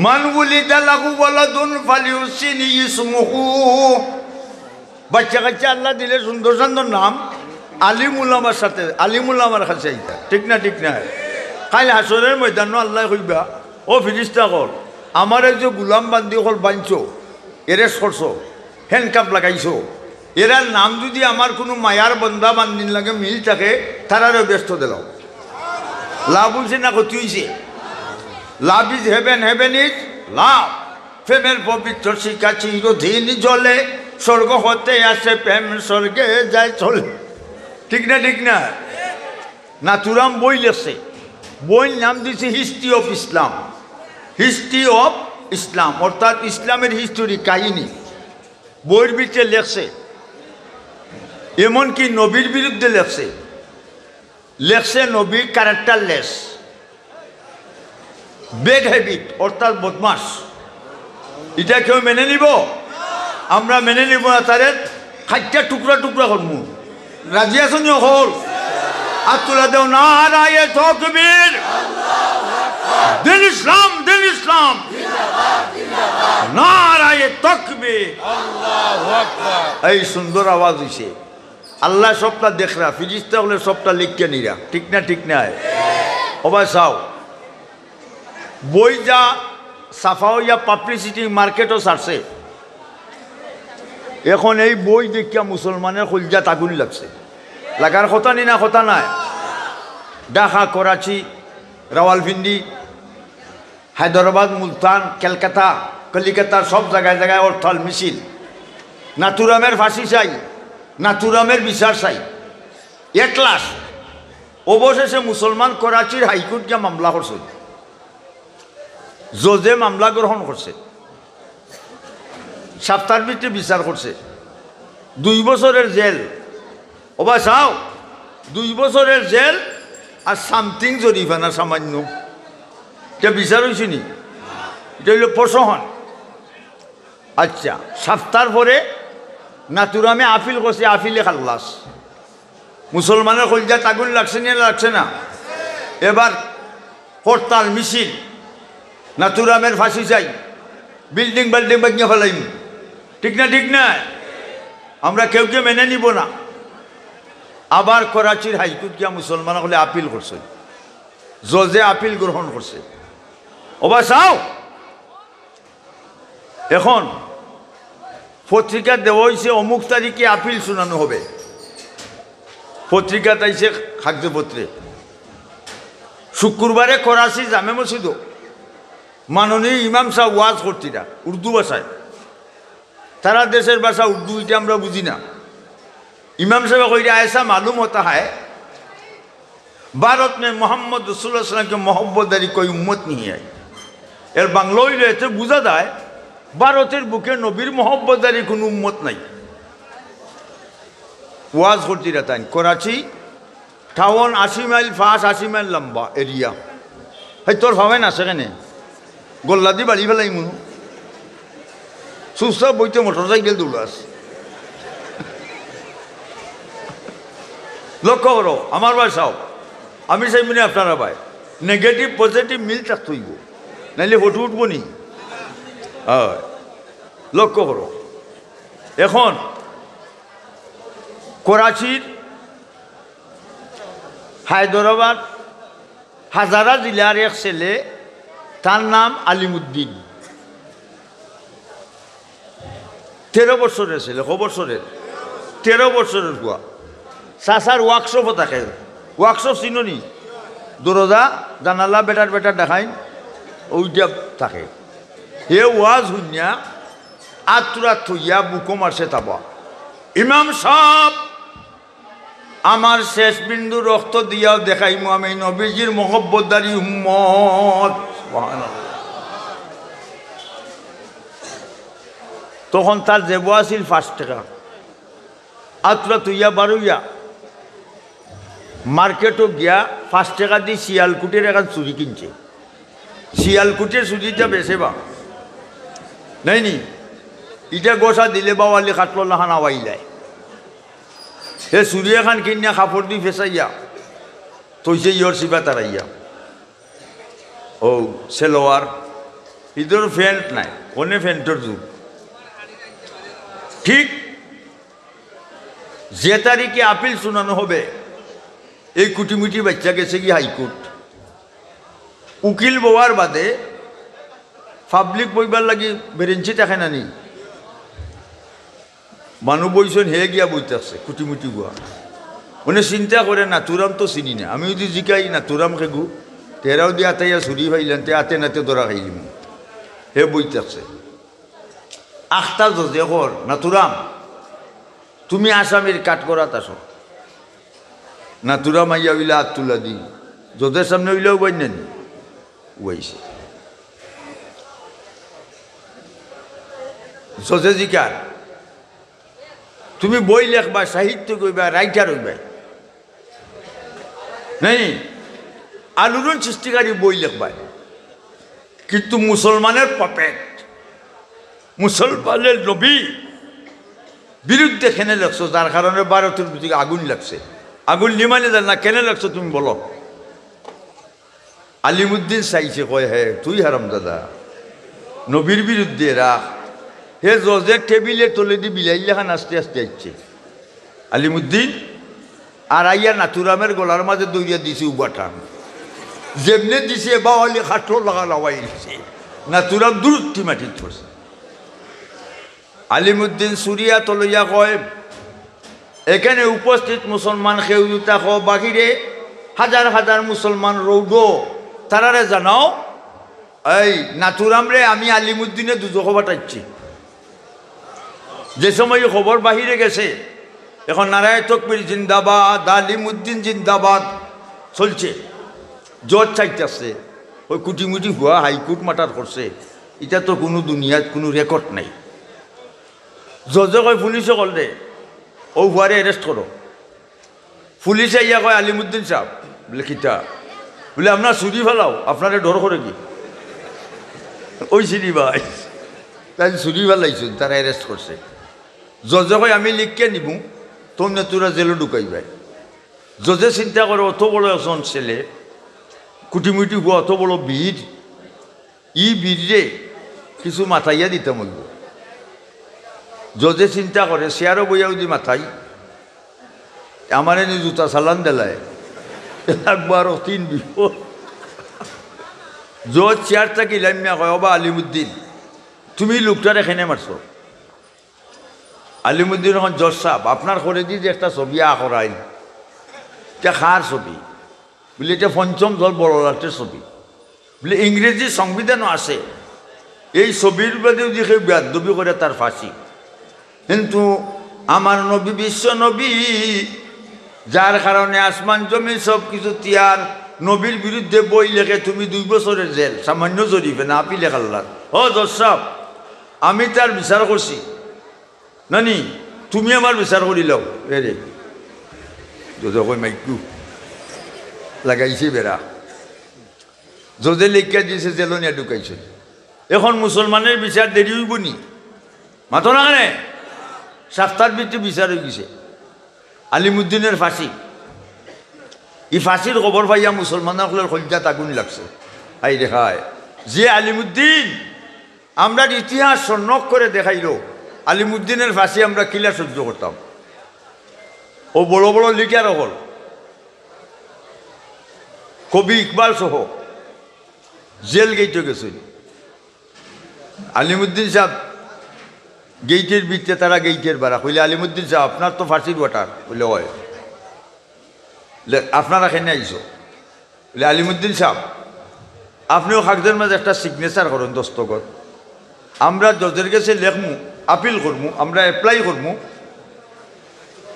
মান উলিদা লাহু ওয়ালাদুন ফালিউসিনি ইসমুহু। বাচ্চা কাচ্চা আল্লাহ দিলে সুন্দর সুন্দর নাম, আলিমুল আমার সাথে, আলিমুল আমার কাছে এইটা, ঠিক না ঠিক না? কাল হাসরের ময়দান আল্লাহ কইবা, ও ফিরিস্তা কর, আমার এই যে গুলাম বান্দি হল বাঞ্চো, এরেস্ট করছো, হ্যান্ডকাপ লাগাইছো, এরার নাম যদি আমার কোনো মায়ার বন্ধা বান্দিন লাগে মিল থাকে, তারারও ব্যস্ত দিলাম। লাভ বলছে না ক্ষতি হয়েছে? Love is haven, haven is love. প্রেমের পবিত্র শিখা চিরদিন জলে, স্বর্গ হতে আসে প্রেম, স্বর্গে যায় চলে, ঠিক না ঠিক না? নাথুরাম বই লেখছে, বইয়ের নাম দিয়েছে history of Islam. History of Islam অর্থাৎ ইসলামের হিস্টোরি, কাহিনী। বইয়ের ভিতরে লেখছে, এমনকি নবীর বিরুদ্ধে লেখছে, লেখছে নবীর ক্যারেক্টারলেস, ব্যাড হ্যাবিট অর্থাৎ বদমাস। এটা কেউ মেনে নিব? আমরা মেনে নিব না। তারে খাইটা টুকরা টুকরা করবো। রাজি আছেন হল? আর তুলা দেও নারায়ে তাকবীর, দিন ইসলাম, দিন ইসলাম, নারায়ে তাকবীর, আল্লাহু আকবার। এই সুন্দর আওয়াজ হইছে। আল্লাহ সবটা দেখরা, ফিরিস্তা হলে সবটা লিখকে নিরা, ঠিক না ঠিক না? ওবা চাও বই যা সাফা হইয়া পাবলিসিটি মার্কেটও ছাড়ছে। এখন এই বই দেখিয়া মুসলমানের কলজাত আগুন লাগছে। লাগার কথা নি না? কথা নাই? ঢাকা, করাচি, রাওয়ালপিন্ডি, হায়দ্রাবাদ, মুলতান, ক্যালকাতা, কলিকাতা, সব জায়গায় জায়গায় অর্থাল মিছিল। নাথুরামের ফাঁসি চাই, নাথুরামের বিচার চাই। এটলাস অবশেষে মুসলমান করাচির হাইকোর্ট গিয়া মামলা করছে। জজে মামলা গ্রহণ করছে, সপ্তাহের ভিতরে বিচার করছে। 2 বছরের জেল। ওবা চাও, 2 বছরের জেল আর সামথিং জরিফানা সামান্য। এটা বিচার হয়েছে নি? এটা হইল প্রশোহন। আচ্ছা, সপ্তাহ পরে নাথুরামে আপিল করছে, আপিলে খাল্লাস। মুসলমানের কলজাত আগুন লাগছে না? লাগছে না? এবার হরতাল, মিছিল, নাথুরামের ফাঁসি চাই, বিল্ডিং বাল্ডিং ভাঙিয়ে ফেলাইম, ঠিক না ঠিক না? আমরা কেউ কেউ মেনে নিব না। আবার করাচির হাইকোর্ট গিয়া মুসলমান হলে আপিল করছে, জজে আপিল গ্রহণ করছে। ওবা চাও এখন পত্রিকা দেওয়া হয়েছে অমুক তারিখে আপিল শোনানো হবে, পত্রিকা তাইছে কাগজপত্রে। শুক্রবারে করাচি জামে মসজিদ মাননীয় ইমাম সাহেব ওয়াজ করছিরা উর্দু ভাষায়, তারা দেশের ভাষা উর্দু, এটা আমরা বুঝি না। इमाम साहब कह ऐसा मालूम होता है भारत में मोहम्मद रसूलुल्लाह सल्लल्लाहु अलैहि वसल्लम की मोहब्बतदारी कोई उम्मत नहीं है। एर बांग्ला हইলে বুঝা যায় ভারতের বুকে নবীর মোহব্বতদারি কোনো উম্মত নাই। ওয়াজ করতে রাতান করাচি টাউন 80 মাইল ফাঁস 80 মাইল লম্বা এরিয়া। হাই তোর ভাবেন আছে কেন গোল্লা দি বাড়ি ফেলাই মু সুস্থ বইতে মোটরসাইকেল দৌড়াস। লক্ষ্য করো আমার ভাই সাহেব, আমি চাই মানে আপনারা ভাই নেগেটিভ পজিটিভ মিল থাকতে হইব, নাইলে ফটো উঠবো নি। হয় লক্ষ্য করো, এখন করাচির হায়দরাবাদ হাজারা জেলার এক ছেলে, তার নাম আলিমুদ্দিন, 13 বছরের ছেলে, ক বছরের 13 বছরের হুয়া। চাচার ওয়ার্কশপও থাকে, ওয়ার্কশপ চিনি দরজা জানালা বেটার বেটার দেখাই ওইটা থাকে। হে ওয়াজ শুনিয়া আত্মরা থইয়া বুকো মারছে তাবা, ইমাম সাহেব আমার শেষ বিন্দু রক্ত দিয়াও দেখাইমু আমি নবীজির মোহব্বতদারি উম্মত। তখন তার জেব আছিল 5 টাকা। আত্মরা থইয়া বারুইয়া মার্কেটও গিয়া 5 টাকা দিয়ে শিয়ালকুটির এখন চুরি কিনছে। শিয়ালকুটির চুরিটা বেছে বা নাই নি, ইটা গোসা দিলে বাওয়ালি কাটল না খান আওয়াইলায়। হে চুরি এখন কিনিয়া কাপড় দি ফেসাইয়া তৈছে ইয়র চিপা তারাইয়া। ও সেলোয়ার ইদর ফ্যান্ট নাই, কোনে ফ্যান্টর যুগ। ঠিক যে তারিখে আপিল শোনানো হবে এই কুটিমুটি বাচ্চা গেছে কি হাইকোর্ট। উকিল বওয়ার বাদে পাবলিক বইবার লাগি বেরেঞ্চি থাকে না নি, মানুষ বইছেন হে গিয়া বইতে আছে কুটিমুটি গুয়া। উনি চিন্তা করে না তুরাম তো চিনি না, আমি যদি জিকাই না তুরাম খেগু তেরাও দিয়ে আতাইয়া চুরি ফাইলেন তে আতে নাতে ধরা খাইলিম, হে বইতে আছে। আখতা জজে কর না তুরাম তুমি আসামির কাট করাত আসো না, তুরাম আইয়া উইলা হাত তুলা দি জজের সামনে উইলেও বই নেন উইছে। জজে জিকার তুমি বই লেখবা, সাহিত্য কইবা, রাইটার হইবা নাই, আলোড়ন সৃষ্টিকারী বই লেখবা, কিন্তু মুসলমানের পপেট মুসলমানের নবী বিরুদ্ধে কেনে লাগছো, যার কারণে ভারতের দিকে আগুন লাগছে। আগুন নিমানে দেন না, কেনে লাগছো তুমি বলো। আলিমুদ্দিন চাইছে, কয় হে তুই হারাম দাদা নবীর বিরুদ্ধে রাখ। হে জজের টেবিলে তলে দি বিলাই লেখান আস্তে আস্তে আসছে আলিমুদ্দিন, আর আইয়া নাতুরামের গলার মাঝে দৌড়িয়া দিছে উবাটান, যেমনে দিছে বাওয়ালি খাটলো লাগা লাগাই দিছে, নাতুরাম দূরত্বি মাটির পড়ছে। আলিমুদ্দিন সুরিয়া তলইয়া কয় এখানে উপস্থিত মুসলমান খেউতা খ বাহিরে হাজার হাজার মুসলমান রৌড, তারারে জানাও এই নাতুরাম রে আমি আলিমুদ্দিনে দুজখ বাটাচ্ছি। যে সময় খবর বাহিরে গেছে, এখন নারায় তকবীর জিন্দাবাদ, আলিমুদ্দিন জিন্দাবাদ চলছে, জজ চাইতেছে। ওই কুটিমুটি হুয়া হাইকোর্ট মাটার করছে, এটা তো কোনো দুনিয়াত কোনো রেকর্ড নাই। জজে কয় পুলিশে কল দে ও হুয়ারে অ্যারেস্ট করো। পুলিশে ইয়া কয় আলিমুদ্দিন সাহেব বলে কিতা, বলে আপনার চুরি ফেলাও, আপনারে ডর করে কি ওই চিনি ভাই তাই চুরি ফেলাইছুন, তারা অ্যারেস্ট করছে। জজে কয় আমি লিখকে নিব, তোমরা তোরা জেলে ঢুকাইবাই। জজে চিন্তা করে অত বড় একজন ছেলে কুটিমুটি হুয়া, অত বড় বীর, ই বীরে কিছু মাথাইয়া দিতে মইব। জজে চিন্তা করে চেয়ারও বইয়া যদি মাথাই আমার এনে জুতা চালান দেলায় একবার 3 বিপদ। জজ চেয়ার থাকি লামিয়া কয় অবা আলিমুদ্দিন তুমি লোকটার এখানে মারছো। আলিমুদ্দিন রহমান জজ সাহেব আপনার ঘরে দিয়ে যে একটা ছবি আঁকরাইল, এটা খার ছবি বলে, এটা পঞ্চম দল বড় রাষ্ট্রের ছবি বলে, ইংরেজি সংবিধানও আছে এই ছবির বাদেও যে কেউ বেয়াদবি করে তার ফাঁসি। কিন্তু আমার নবী বিশ্ব নবী, যার কারণে আসমান জমি সব কিছু তিয়ার, নবীর বিরুদ্ধে বই লেখে তুমি 2 বছরের জেল, সামান্য জরিফে না আপিলে খাল্লার। ও জজ সাহেব, আমি তার বিচার করছি, নানি তুমি আমার বিচার করি লও। রে যদি কই মাইকু লাগাইছে বেড়া, যদি লেখা দিয়েছে জেলনিয়া ঢুকাইছে। এখন মুসলমানের বিচার দেরি হইব নি? মাতো না কেন? 7টার ভিতরে বিচার হয়ে গেছে। আলিমুদ্দিনের ফাঁসি, এই ফাঁসির খবর পাইয়া মুসলমানের কলিজা আগুন লাগছে। আই দেখায় যে আলিমুদ্দিন আমরা ইতিহাস স্বর্ণক করে দেখাইল, আলিমুদ্দিনের ফাঁসি আমরা কিলা সহ্য করতাম। ও বড় বড় লিটার হল, কবি ইকবাল সহ জেল গেইটে গেছে। আলিমুদ্দিন সাহেব গেইটের ভিতরে, তারা গেইটের বাড়া কইলে, আলিমুদ্দিন সাহেব আপনার তো ফাঁসির ওয়াটার বলে, হয় আপনারা এখানে আইসো বলে, আলিমুদ্দিন সাহেব আপনিও কাগজের মাঝে একটা সিগনেচার করেন দস্তখত, আমরা জজের কাছে লেখমু, আপিল করমু, আমরা অ্যাপ্লাই করমু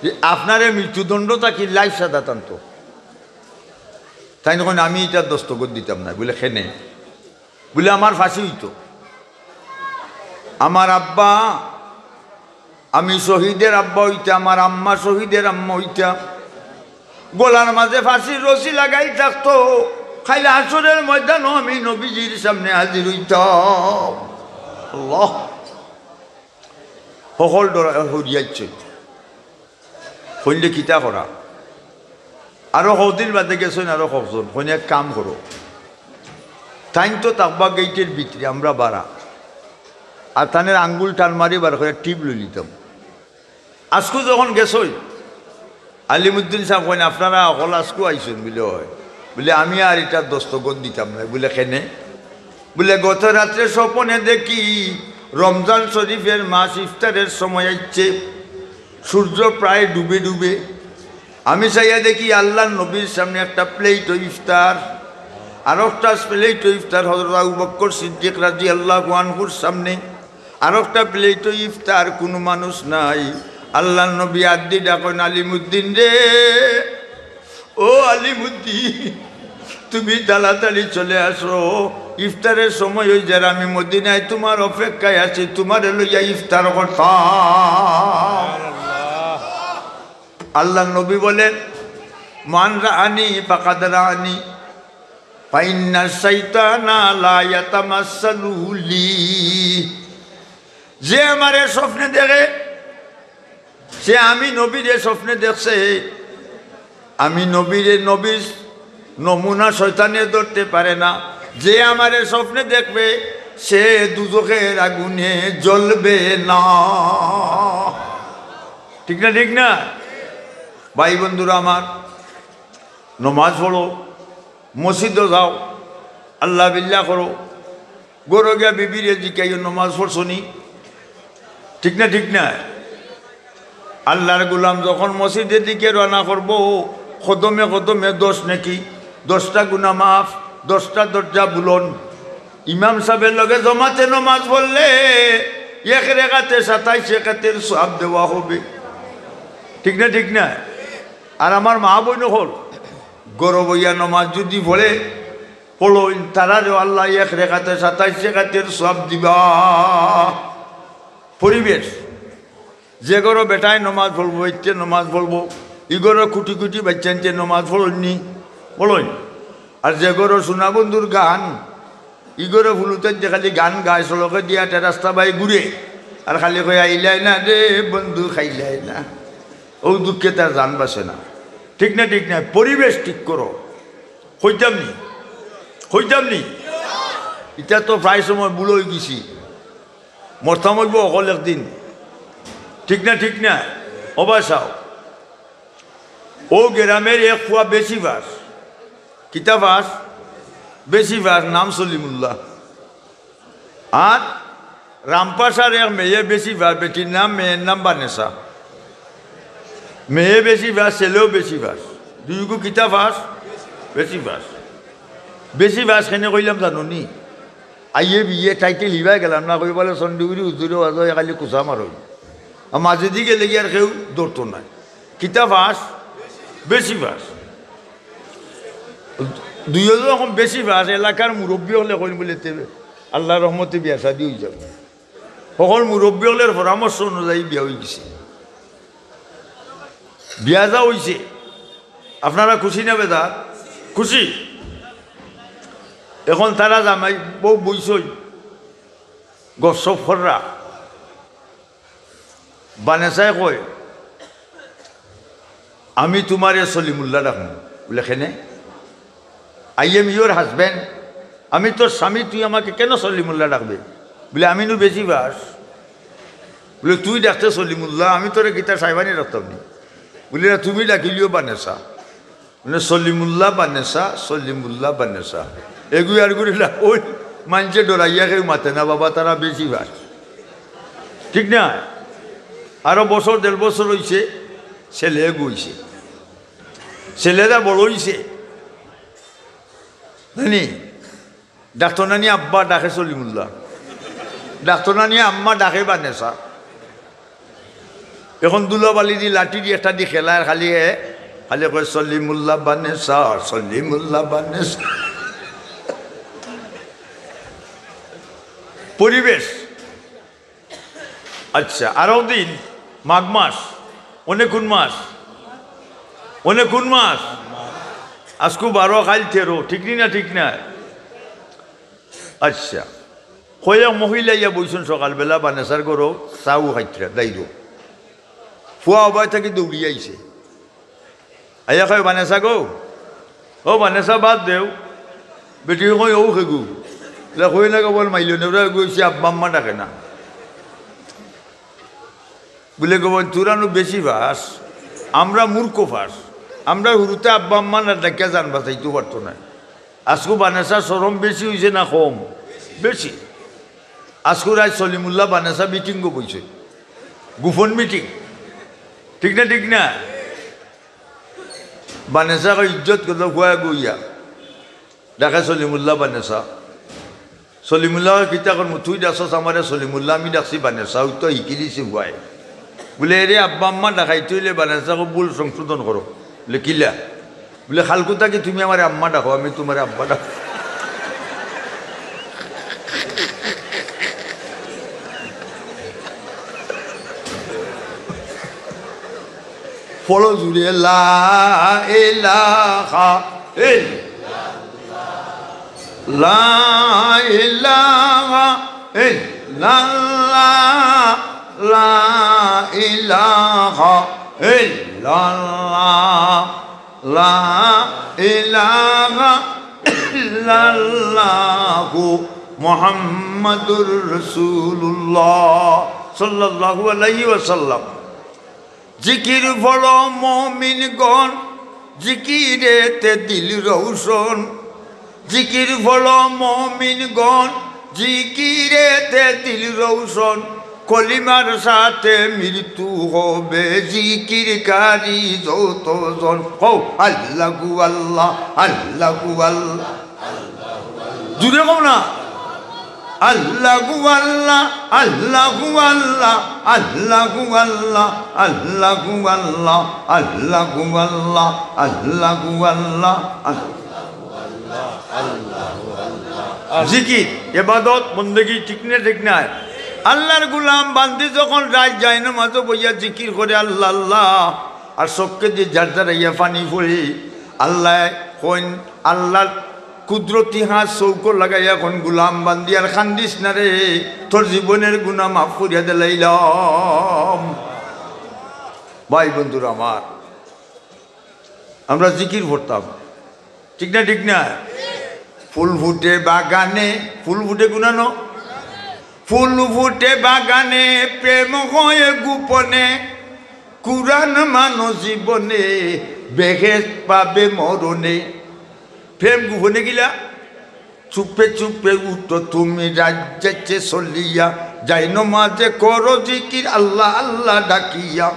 যে আপনারে মৃত্যুদণ্ডটা কি লাইফ সাদাতান্ত। তাই যখন আমি এটা দস্তখত দিতাম না বলে, খেনে বলে আমার ফাঁসি হইতো। আমার আব্বা, আমি শহীদের আব্বা হইতা, আমার আম্মা শহীদের আম্মা হইতা, গলার মাঝে ফাঁসির রশি লাগাই থাকতো, খাইলে হাসরের ময়দানও আমি নবীজির সামনে হাজির হইতাম। আল্লাহ সকল ডরা হরিয়াচ্ছে হইলে কিতা করা। আরো কদিন বাদে গেছেন, আরো কজন কোন এক কাম করো, তাই তো তাকবা গেইটের ভিতরে আমরা বাড়া, আর তানের আঙ্গুল টান মারি বার করে টিপ লই নিতাম। আজকু যখন গেছই, আলিমুদ্দিন সাহেব কেন আপনারা অকল আজকু আইসেন বলে, হয় বলে আমি আর এটার দস্তখত দিতাম না। বলে কেনে? বলে গত রাত্রে স্বপনে দেখি রমজান শরীফের মাস ইফতারের সময় আসছে, সূর্য প্রায় ডুবে ডুবে, আমি চাইয়া দেখি আল্লাহ নবীর সামনে একটা প্লেট ইফতার, আর একটা প্লেট ইফতার হযরত আবু বকর সিদ্দিক রাদিয়াল্লাহু আনহুর সামনে, আর একটা প্লেট ইফতার, কোনো মানুষ নাই। আল্লাহ নবী আদি ডাকেন, আলিমুদ্দিন রে, ও আলিমুদ্দিন তুমি তাড়াতাড়ি চলে আসো, ইফতারের সময় হয়ে যার, আমি মদিনায় তোমার অপেক্ষায় আছি, তোমার লইয়া ইফতার করতাম। আল্লাহ নবী বলেন, মান রাআনি ফাকাদ রাআনি ফাইন্না শাইতানা লা ইয়াতামাসসালু লি। যে আমারে স্বপ্নে দেখে সে আমি নবীরে স্বপ্নে দেখছে, আমি নবীর নমুনা শয়তানে ধরতে পারে না। যে আমারে স্বপ্নে দেখবে সে দুজখের আগুনে জ্বলবে না। ঠিক না? ঠিক না ভাই বন্ধুরা আমার? নমাজ পড়ো, মসজিদে যাও, আল্লাহ বিল্লাহ করো, গরো গিয়া বিবিরে জিকাইও নমাজ পড়ছনি। ঠিক না? ঠিক না? আল্লাহর গুলাম যখন মসজিদের দিকে রওনা করব, কদমে কদমে 10 নেকি, 10টা গুনাহ মাফ, 10টা দরজা বুলন। ইমাম সাহেবের লগে জমাতে নমাজ পড়লে 1 রাকাতে 27 রাকাতের সওয়াব দেওয়া হবে। ঠিক না? ঠিক না? আর আমার মা বোন হল গরবইয়া নমাজ যদি পড়ে পড়ো, তারা আল্লাহ 1 রাকাতে 27 রাকাতের সওয়াব দিবা। পরিবেশ যে গরো বেটায় নমাজ পড়বো, ইচ্ছে নমাজ পড়বো, ইগরো কুটি কুটি বাচ্চানতে নমাজ পড়নি বলোই। আর যে গরো সোনা বন্ধুর গান, ইগরো ফুলুতে যে খালি গান গায়, সড়কে দিয়া রাস্তা বাই ঘুরে, আর খালি কয়ে আইলাই না রে বন্ধু, খাইলাই না, ও দুঃখে তার জান বাসে না। ঠিক না? ঠিক না? পরিবেশ ঠিক করো। হইতাম নি এটা তো প্রায় সময় বুড়ো হয়ে গেছি, মরতাম হইব অকল একদিন। ঠিক না? ঠিক না? অবাসাও ও গ্রামের 1 ফুয়া বেশি বাস, কিতা বাস? বেশি বাস, নাম সলিমুল্লাহ। আর রামপাশার এক মেয়ে বেশি ভাস, বেটির নাম, মেয়ের নাম বানেসা। মেয়ে বেশি ভাস, ছেলেও বেশি ভাস, দুইগু কিতা ভাস, বেশি ভাস। বেশি ভাস কেনে কইলাম জানো নি? আইয়ে বিয়ে টাইটেল হিবাই গেলাম না, কই বলে চণ্ডীগুড়ি উজুরে আজ খালি কুচা মারই, আর মাঝে দিকে লেগে আর কেউ দৌড়তো নাই। কিতা ভাস, বেশি ভাস। দুইজন এখন বেশি ভাস, এলাকার মুরব্বী হলে কইন বলে আল্লাহ রহমতে বিয়া শাদি হয়ে যাবে। সকল মুরব্বী হলের পরামর্শ অনুযায়ী বিয়া হয়ে গেছে, বিয়া যা হয়েছে। আপনারা খুশি না বেদার? খুশি। এখন তারা জামাই বউ বইসই গসফররা বানেসায় কয় আমি তোমারে সলিমুল্লাহ রাখবো। বলে কেনে? আই এম ইউর হাজব্যান্ড, আমি তোর স্বামী, তুই আমাকে কেন সলিমুল্লাহ ডাকবে? বলে আমি নু বেশি বাস। বলে তুই ডাকতে সলিমুল্লাহ, আমি তোরে গীতা সাহেবানি রাখতাম নি। বলি না, তুমি ডাকিলিও বানেসা। মানে সলিমুল্লাহ বানেসা, সলিমুল্লাহ বানেসা, এগুলি আর গুলিলা ওই মানুষে ডরাইয়া কেউ মাতে না বাবা, তারা বেশি ভাস, ঠিক না? আরো বছর 1.5 বছর হয়েছে, ছেলে গইছে, ছেলেরা বড় হয়েছে, জানি ডাক্তার নানি আব্বা ডাকে সলিমুল্লাহ, ডাক্তার নানি আম্মা ডাকে বানেসা। এখন দুলাবালি দি লাঠি দিয়ে একটা দি খেলার খালি খালি কয় সলিমুল্লাহ বানেসা, সলিমুল্লাহ বানেসা। পরিবেশ আচ্ছা। আরো দিন মাঘ মাস, অনেক কোন মাস, অনেক কোন মাস, আজকু 12 কাল 13, ঠিক না? ঠিক না? আচ্ছা, কয়েক মহিলা ইয়া বইছেন সকালবেলা বানেসার গরো চাউ খাইতরা দাইর ফুয়া অবাই থাকি দৌড়ি আইছে, আইয়া কয় বানেসা গো, ও বানেসা বাদ দেও, বেটি কই ও খেগু কই না কেবল মাইল নেওরা গইছে, আব্বা আম্মা ডাকে না। বলে গো তোরানো বেশি ভাস, আমরা মূর্খ ভাস, আমরা হুরুতে আব্বা আম্মা না ডাকিয়া জানবা চাইতে পারতো না। আজকু বানেসা সরম বেশি হয়েছে না কম? বেশি। আজকু রাজ সলিমুল্লাহ বানেসা মিটিং গো বইছে, গোপন মিটিং, ঠিক না? ঠিক না? বানেসা ইজ্জত কত খুয়া গইয়া ডাকা সলিমুল্লাহ বানেসা। সলিমুল্লাহ কিতা কর তুই ডাকস আমারে সলিমুল্লাহ, আমি ডাকছি বানেসা, ওই তো শিকি দিছি ভুয়াই। বলে এরে আব্বা আম্মা ডাকাই তুইলে বানেসাকে ভুল সংশোধন করো। বলে কিলা? বলে খালকুতা কি তুমি আমার আম্মা ডাকো, আমি তোমার আব্বা ডাকো। ফলো জুড়ে লা ইলাহা ইল্লাল্লাহ, লা ইলাহা ইল্লাল্লাহ, লা ইলাহা ইল্লাল্লাহ, লা ইলাহা ইল্লাল্লাহ, মুহাম্মাদুর রাসূলুল্লাহ সাল্লাল্লাহু আলাইহি ওয়াসাল্লাম। জিকির বলো মুমিনগণ, জিকিরেতে দিল রৌশন, জিকির বলো মুমিনগণ, জিকিরেতে দিল রৌশন, কলিমার সাথে মৃত্যু হবে জিকিরকারী যতজন। কও আল্লাহু আল্লাহ, আল্লাহু আল্লাহ, জুড়ে কও না, আল্লাহু আল্লাহ, আল্লাহু আল্লাহ, আল্লাহু আল্লাহ, আল্লাহু আল্লাহ, আল্লাহু আল্লাহ, আল্লাহু আল্লাহ। জিকির ইবাদত বন্দেগী, ঠিক না? ঠিক না? আল্লাহর গুলাম বান্দি যখন রাত যায় না মাঝে বইয়া জিকির করে আল্লাহ আল্লাহ, আর চোখকে দিয়ে ঝাড় ঝাড়াইয়া পানি পড়ি, আল্লাহ কইন আল্লাহর কুদরতি হাত চৌকো লাগাইয়া কোন গুলাম বান্দি আর খান্দিস না রে, তোর জীবনের গুনাহ মাফ করিয়া দিলাইলাম। ভাই বন্ধুরা আমার, আমরা জিকির করতাম, ঠিক না? ঠিক না? ফুল ফুটে বাগানে, ফুল ফুটে গুনানো, ফুল ফুটে বাগানে, প্রেম হয়ে গোপনে, কুরআন মানো জীবনে, বেহেশত পাবে মরণে। প্রেম গোপনে গিলা চুপে চুপে উঠো তুমি রাজ্যে চলিয়া, যাই নমাজে করো জিকির আল্লাহ আল্লাহ ডাকিয়া।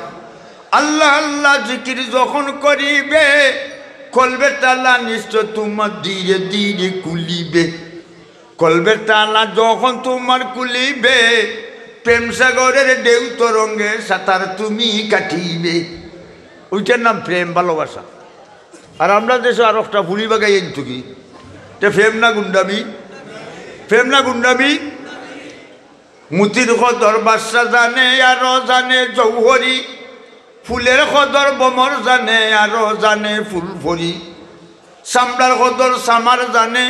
আল্লাহ আল্লাহ জিকির যখন করিবে কলবের তালা নিশ্চয় তোমার ধীরে ধীরে খুলিবে। কলবের তালা যখন তোমার খুলিবে প্রেম সাগরের ঢেউ তরঙ্গে সাঁতার তুমি কাটিবে। ওইটার নাম প্রেম, ভালোবাসা। আর আমরা দেশে আর একটা ভুলি বাগাই কি প্রেম না গুন্ডামি? প্রেম না গুন্ডামি? মুতির কদর বাদশা জানে আরো জানে জৌহরি, ফুলের কদর বমর জানে আরো জানে ফুলফরি, চামড়ার কদর সামার জানে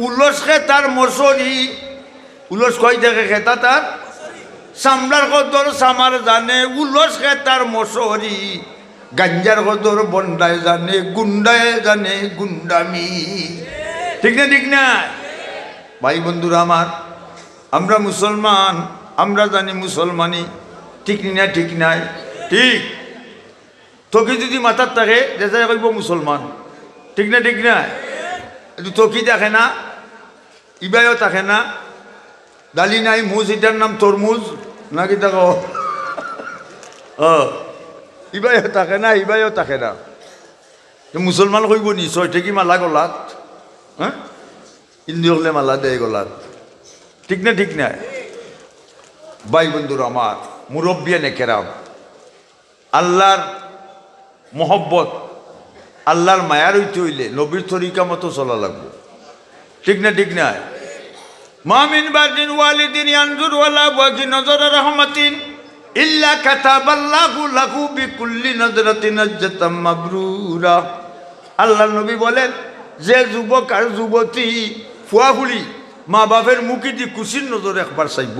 উলস খেতার মশরি। উলস কই দেখে খেতা তার? চামড়ার কদর সামার জানে উলস খেতার মশরি, গাঞ্জার কদর বন্ডায় জানে গুন্ডায় জানে গুন্ডামি। ঠিক না? ঠিক না ভাই বন্ধুরা আমার? আমরা মুসলমান, আমরা জানি মুসলমানি। ঠিক না? ঠিক নাই? ঠিক। তকি যদি মাথার থাকে দেখা কইব মুসলমান। ঠিক না? ঠিক না? তকি দেখে না, ইবাইও থাকে না, ডালি নাই মুজ, এটার নাম তরমুজ নাকি দেখো? ইবাইও থাকে না, ইবাইও থাকে না। মুসলমান কইব নি? ছয়টা কি মালা গলাত? হ্যাঁ, হিন্দু হলে মালা দেয় গলাত। ঠিক না? ঠিক না ভাই বন্ধুরা আমার, মুরব্বিয়ানে কেরাম, আল্লাহর মোহব্বত, আল্লাহর মায়ার হইতে হইলে নবীর তরিকা মতো চলা লাগবে। ঠিক না? ঠিক না? মামিন বাদিন ওয়ালিদিন ইয়ানজুর ওয়ালা ওয়াজি নজর রহমাতিন ইল্লা কাতাবাল্লাহু লাহু বিকুল্লি নজরাতিন নাজতাম মাবরুরা। আল্লাহর নবী বলেন, যে যুবক আর যুবতী ফুয়াফুলি মা বাপের মুখে দিয়ে খুশির নজর একবার চাইব,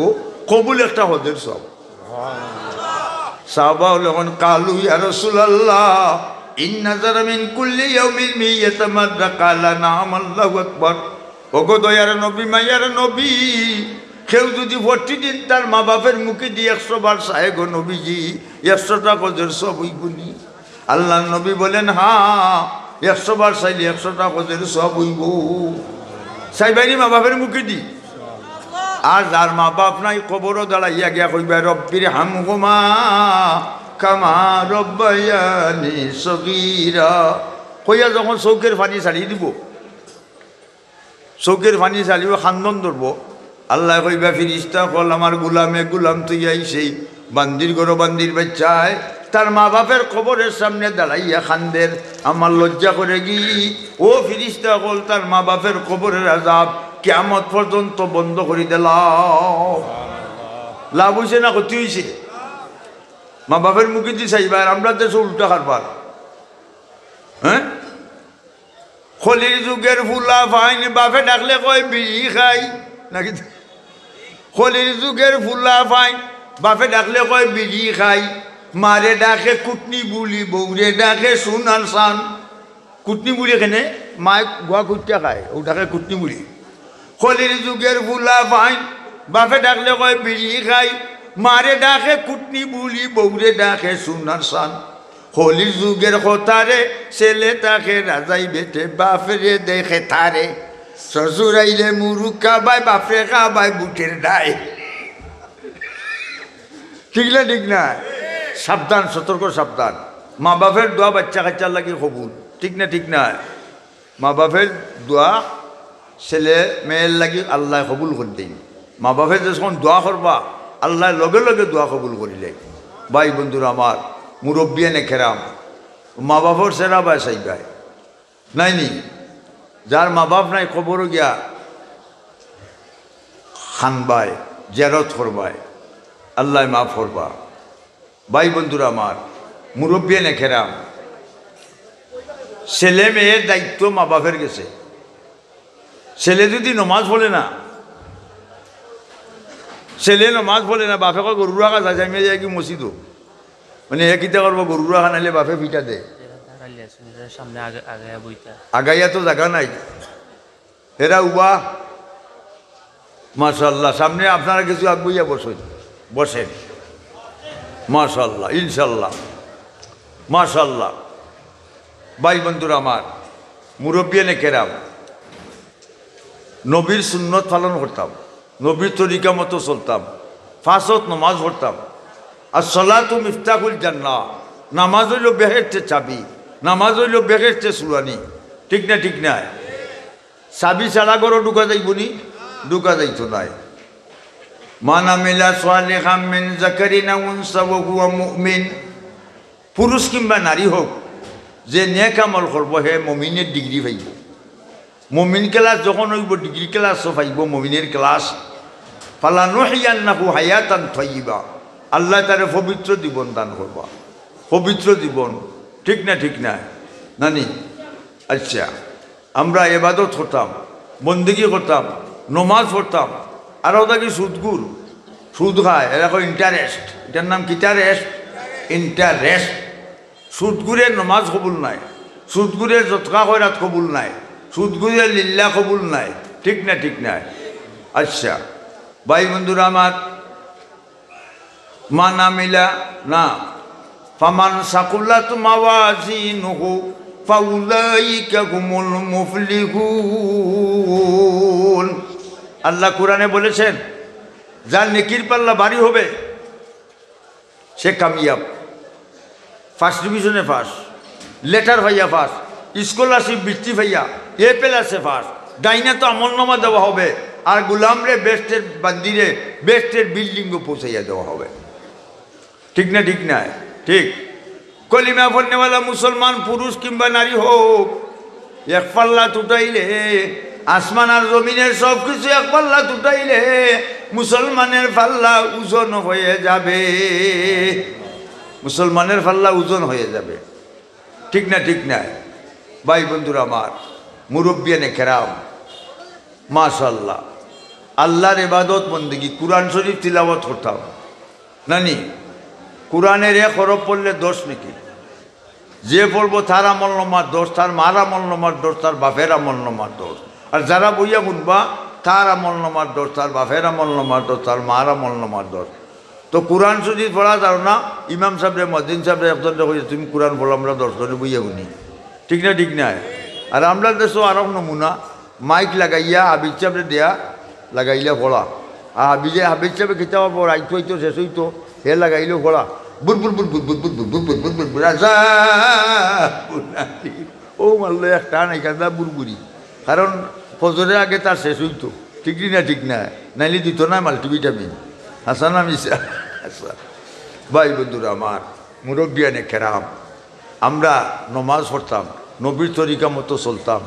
কবুল একটা হজের সব। সাহাবা হলেন কালু ইয়া রাসূলুল্লাহ ইন্না যারা মিন কুল্লি ইয়াউমিন মিয়াতামাদ্দা কালা নাম আল্লাহু আকবার। ওগো দয়ার নবী, মায়ার নবী, কেউ যদি প্রতিদিন তার মা বাপের মুখে দিয়ে 100 বার চায় গো নবীজি, 100টা হজের সব হইবনি? আল্লাহ নবী বলেন, হ্যাঁ 100 বার চাইলে 100টা হজের সব হইব। চাইবাইনি মা বাপের মুখে দি। আর যার মা বাপ নাই কবরও দাঁড়াইয়া গিয়া কইবা রব্বির হামহুমা কামা রব্বায়ানি সগীরা কইয়া যখন চৌকের পানি ছাড়িয়ে দিব, চৌকের পানি ছাড়িব, খান্দন ধরব, আল্লাহ কইবা ফিরিস্তা কল আমার গুলামে গুলাম তুই আইসেই বান্দির গরো বান্দির বাচ্চায় তার মা বাপের কবরের সামনে দাঁড়াইয়া খান্দের, আমার লজ্জা করে গি। ও ফিরিস্তা কল তার মা বাপের কবরের আযাব কিয়ামত পর্যন্ত বন্ধ করে দিলাম। লাভ হইছে না ক্ষতি হইছে? মা বাপের মুখে দিয়ে চাইবার, আমরা দেশে উল্টা কারবার। হ্যাঁ, খলির যুগের ফুলা ফাইন বাপে ডাকলে কয় বিড়ি খাই নাকি? খলির যুগের ফুলা ফাইন বাপে ডাকলে কয় বিড়ি খাই, মারে ডাকে কুটনি বুলি, বৌরে ডাকে সোনার সান। কুটনি বুলি কেনে মায় গোয়া কুটিয়া খায়, ও ডাকে কুটনি বুলি। খলির যুগের ফুলা ফাইন বাপে ডাকলে কয় বিড়ি খাই, মারে ডাকে কুটনি বুলি, বৌরে ডাকে সোনার সান। খলির যুগের কথারে ছেলে তাকে রাজাই বেটে বাপরে দেখে তারে, শ্বশুর আইলে মুরুখ খাবাই বাপরে খাবাই বুটের ডাই। ঠিক না? ঠিক না? সাবধান, সতর্ক সাবধান। মা বাপের দোয়া বাচ্চা কাচ্চার লাগে কবুল। ঠিক না? ঠিক না? মা বাপের দোয়া ছেলে মেয়ের লাগি আল্লাহ কবুল করে দেন। মা বাপের যখন দোয়া করবা আল্লাহ লগে লগে দোয়া কবুল করিলে। ভাই বন্ধুরা আমার, মুরব্বিয়ানে কেরাম, মা বাপর সেরা বাই চাইবাই নাইনি? যার মা বাপ নাই কবরও গিয়া খানবাই, জেরত করবাই, আল্লাহ মাফ করবা। ভাই বন্ধুরা আমার, মুরব্বিয়ানে কেরাম, ছেলে মেয়ের দায়িত্ব মা বাপের গেছে। ছেলে যদি নমাজ পড়ে না, ছেলে নমাজ পড়ে না, বাপে কয় গরু রাখা যায়, যাই যায় কি মসজিদ, মানে এ কিতা করবো, গরু রাখা নাইলে বাপে পিঠা দে, আগাইয়া তো জায়গা নাই, এরা উবা মাশাআল্লাহ। সামনে আপনারা কিছু আগুইয়া বসেন, বসেন মাশাআল্লাহ, ইনশাল্লাহ মাশাআল্লাহ। ভাই বন্ধুরা আমার, মুরব্বিয়ানে কেরাম, নবীর সুন্নত পালন করতাম, নবীর তরিকা মতো চলতাম। ফাঁসত নমাজ পড়তাম। আর সলাতু মিফতাহুল জান্নাহ, নামাজ হইল বেহেশতের চাবি, নামাজ হইল বেহেশতের সুরানি। ঠিক না ঠিক না? চাবি ছাড়া করো ঢুকা যাইব নি? ঢুকা যাইত নাই। মান আমিলা সালিহাম মিন যাকারিন আও উনসা ওয়া হুয়া মুমিন, পুরুষ কিংবা নারী হোক, যে নেক আমল করব হে মুমিনের ডিগ্রি পাইব। মুমিন ক্লাস যখন হইব ডিগ্রি ক্লাসও পাইব মুমিনের ক্লাস। ফালানুহিয়ান্নাহু হায়াতান তাইয়্যিবা, আল্লাহ তারে পবিত্র জীবন দান করবা, পবিত্র জীবন। ঠিক না ঠিক না নানি? আচ্ছা, আমরা ইবাদত করতাম, বন্দেগী করতাম, নমাজ পড়তাম, আর ওটা কি সুদগুর, সুদ খায়, এরকম ইন্টারেস্ট। এটার নাম কিটা রেস্ট? ইন্টারেস্ট। সুদগুরের নমাজ কবুল নাই, সুদগুরের যতকা খয়রাত কবুল নাই, সুদগুরের লিল্লা কবুল নাই। ঠিক না ঠিক না? আচ্ছা ভাই বন্ধুরা আমার, মান আমিলা না ফামান সাকুলাত মাওয়াজিনুহু ফাউলাইকা হুমুল মুফলিহুন। আল্লাহ কোরআনে বলেছেন, যার নেকির পাল্লা ভারী হবে সে কামিয়াব। ফার্স্ট ডিভিশনে ফার্স্ট, লেটার ভাইয়া ফার্স্ট, স্কলারশিপ বৃত্তি ভাইয়া, এ প্লাসে ফার্স্ট। ডাইনা তো আমলনামা দেওয়া হবে, আর গুলামরে বেস্টের বান্দিরে বেস্টের বিল্ডিংও পৌঁছাইয়া দেওয়া হবে। ঠিক না ঠিক না? ঠিক। কলিমা পড়নেওয়ালা মুসলমান পুরুষ কিংবা নারী হোক, এক পাল্লা তুটাইলে আসমান আর জমিনের সব কিছু এক পাল্লা তুটাইলে মুসলমানের পাল্লা ওজন হয়ে যাবে, মুসলমানের পাল্লা ওজন হয়ে যাবে। ঠিক না ঠিক না? ভাই বন্ধুরা আমার, মুরব্বিয়ানে কেরাম, মাশাআল্লাহ, আল্লাহর ইবাদত বন্দেগী, কুরআন শরীফ তিলাওয়াত করতাম। নানি, কোরআনের এক হরফ পড়লে দোষ নাকি? যে পড়বো তার আমল নামার দোষ, তার মার আমল নামার দোষ, তার বাপের আমল নামার দোষ। আর যারা বইয়া শুনবা তার আমল নামার দোষ, তার বাপের আমল নামার দোষ, তার মার আমল নামার দোষ। তো কোরআন শরীফ পড়া যাও না, ইমাম সাহেবরে মসজিদ সাহেবরে একজন কইছে তুমি কোরআন পড়ো, আমরা দর্শনে বইয়া শুনি। ঠিক না ঠিক না? আর আমরা দেশও আরব নমুনা, মাইক লাগাইয়া হাবিজ সাহেবরে দেয়া লাগাইলে পড়া। আর হাবিজ সাহেবে কিতাব আইতো হইতো শেষ হইতো, হে লাগাইলেও পড়া বুর বুর বুর বুর বুর বুর বুর বুর বুর বুর বুর আসা ও মারলো একটা নাইকান্দা বুরবুরি, কারণ ফজরের আগে তার শেষ হইতো। ঠিক না ঠিক না? নাইলে দিত না মাল্টিভিটামিন। হাসান মিশা। ভাই বন্ধুরা আমার, মুরব্বিয়ানে কেরাম, আমরা নমাজ পড়তাম, নবীর তরিকা মতো চলতাম,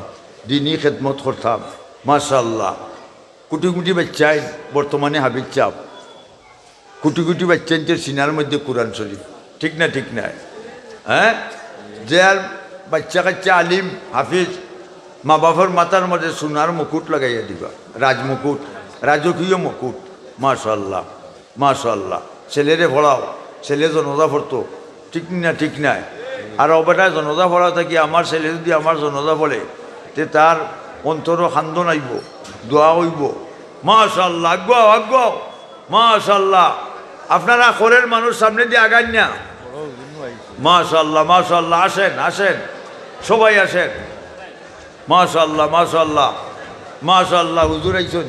দিনই খেদমত করতাম। মাশাআল্লাহ, কোটি কোটি বাচ্চাই বর্তমানে হাবিজ চাপ, কোটি কোটি বাচ্চাদের সিনার মধ্যে কোরআন শরীফ। ঠিক না ঠিক না? হ্যাঁ, যে আর বাচ্চা কাচ্চা আলিম হাফিজ, মা বাবার মাথার মধ্যে সোনার মুকুট লাগাইয়া দিবা, রাজমুকুট, রাজকীয় মুকুট। মাশাআল্লাহ মাশাআল্লাহ। ছেলেরে পড়াও, ছেলে জনজা পড়তো। ঠিক না ঠিক নাই? আর অবেটায় জনজা পড়া থাকি আমার ছেলে যদি আমার জনজা পড়ে তে তার অন্তর খান্দন আইব, দোয়া হইব। মাশাআল্লাহ, আগাও আগাও। মাশাআল্লাহ, আপনারা খরের মানুষ সামনে দিয়ে আগান না। মাশাআল্লাহ মাশাআল্লাহ, আসেন আসেন, সবাই আসেন। মাশাআল্লাহ মাশাআল্লাহ মাশাআল্লাহ, হুজুর আইছেন।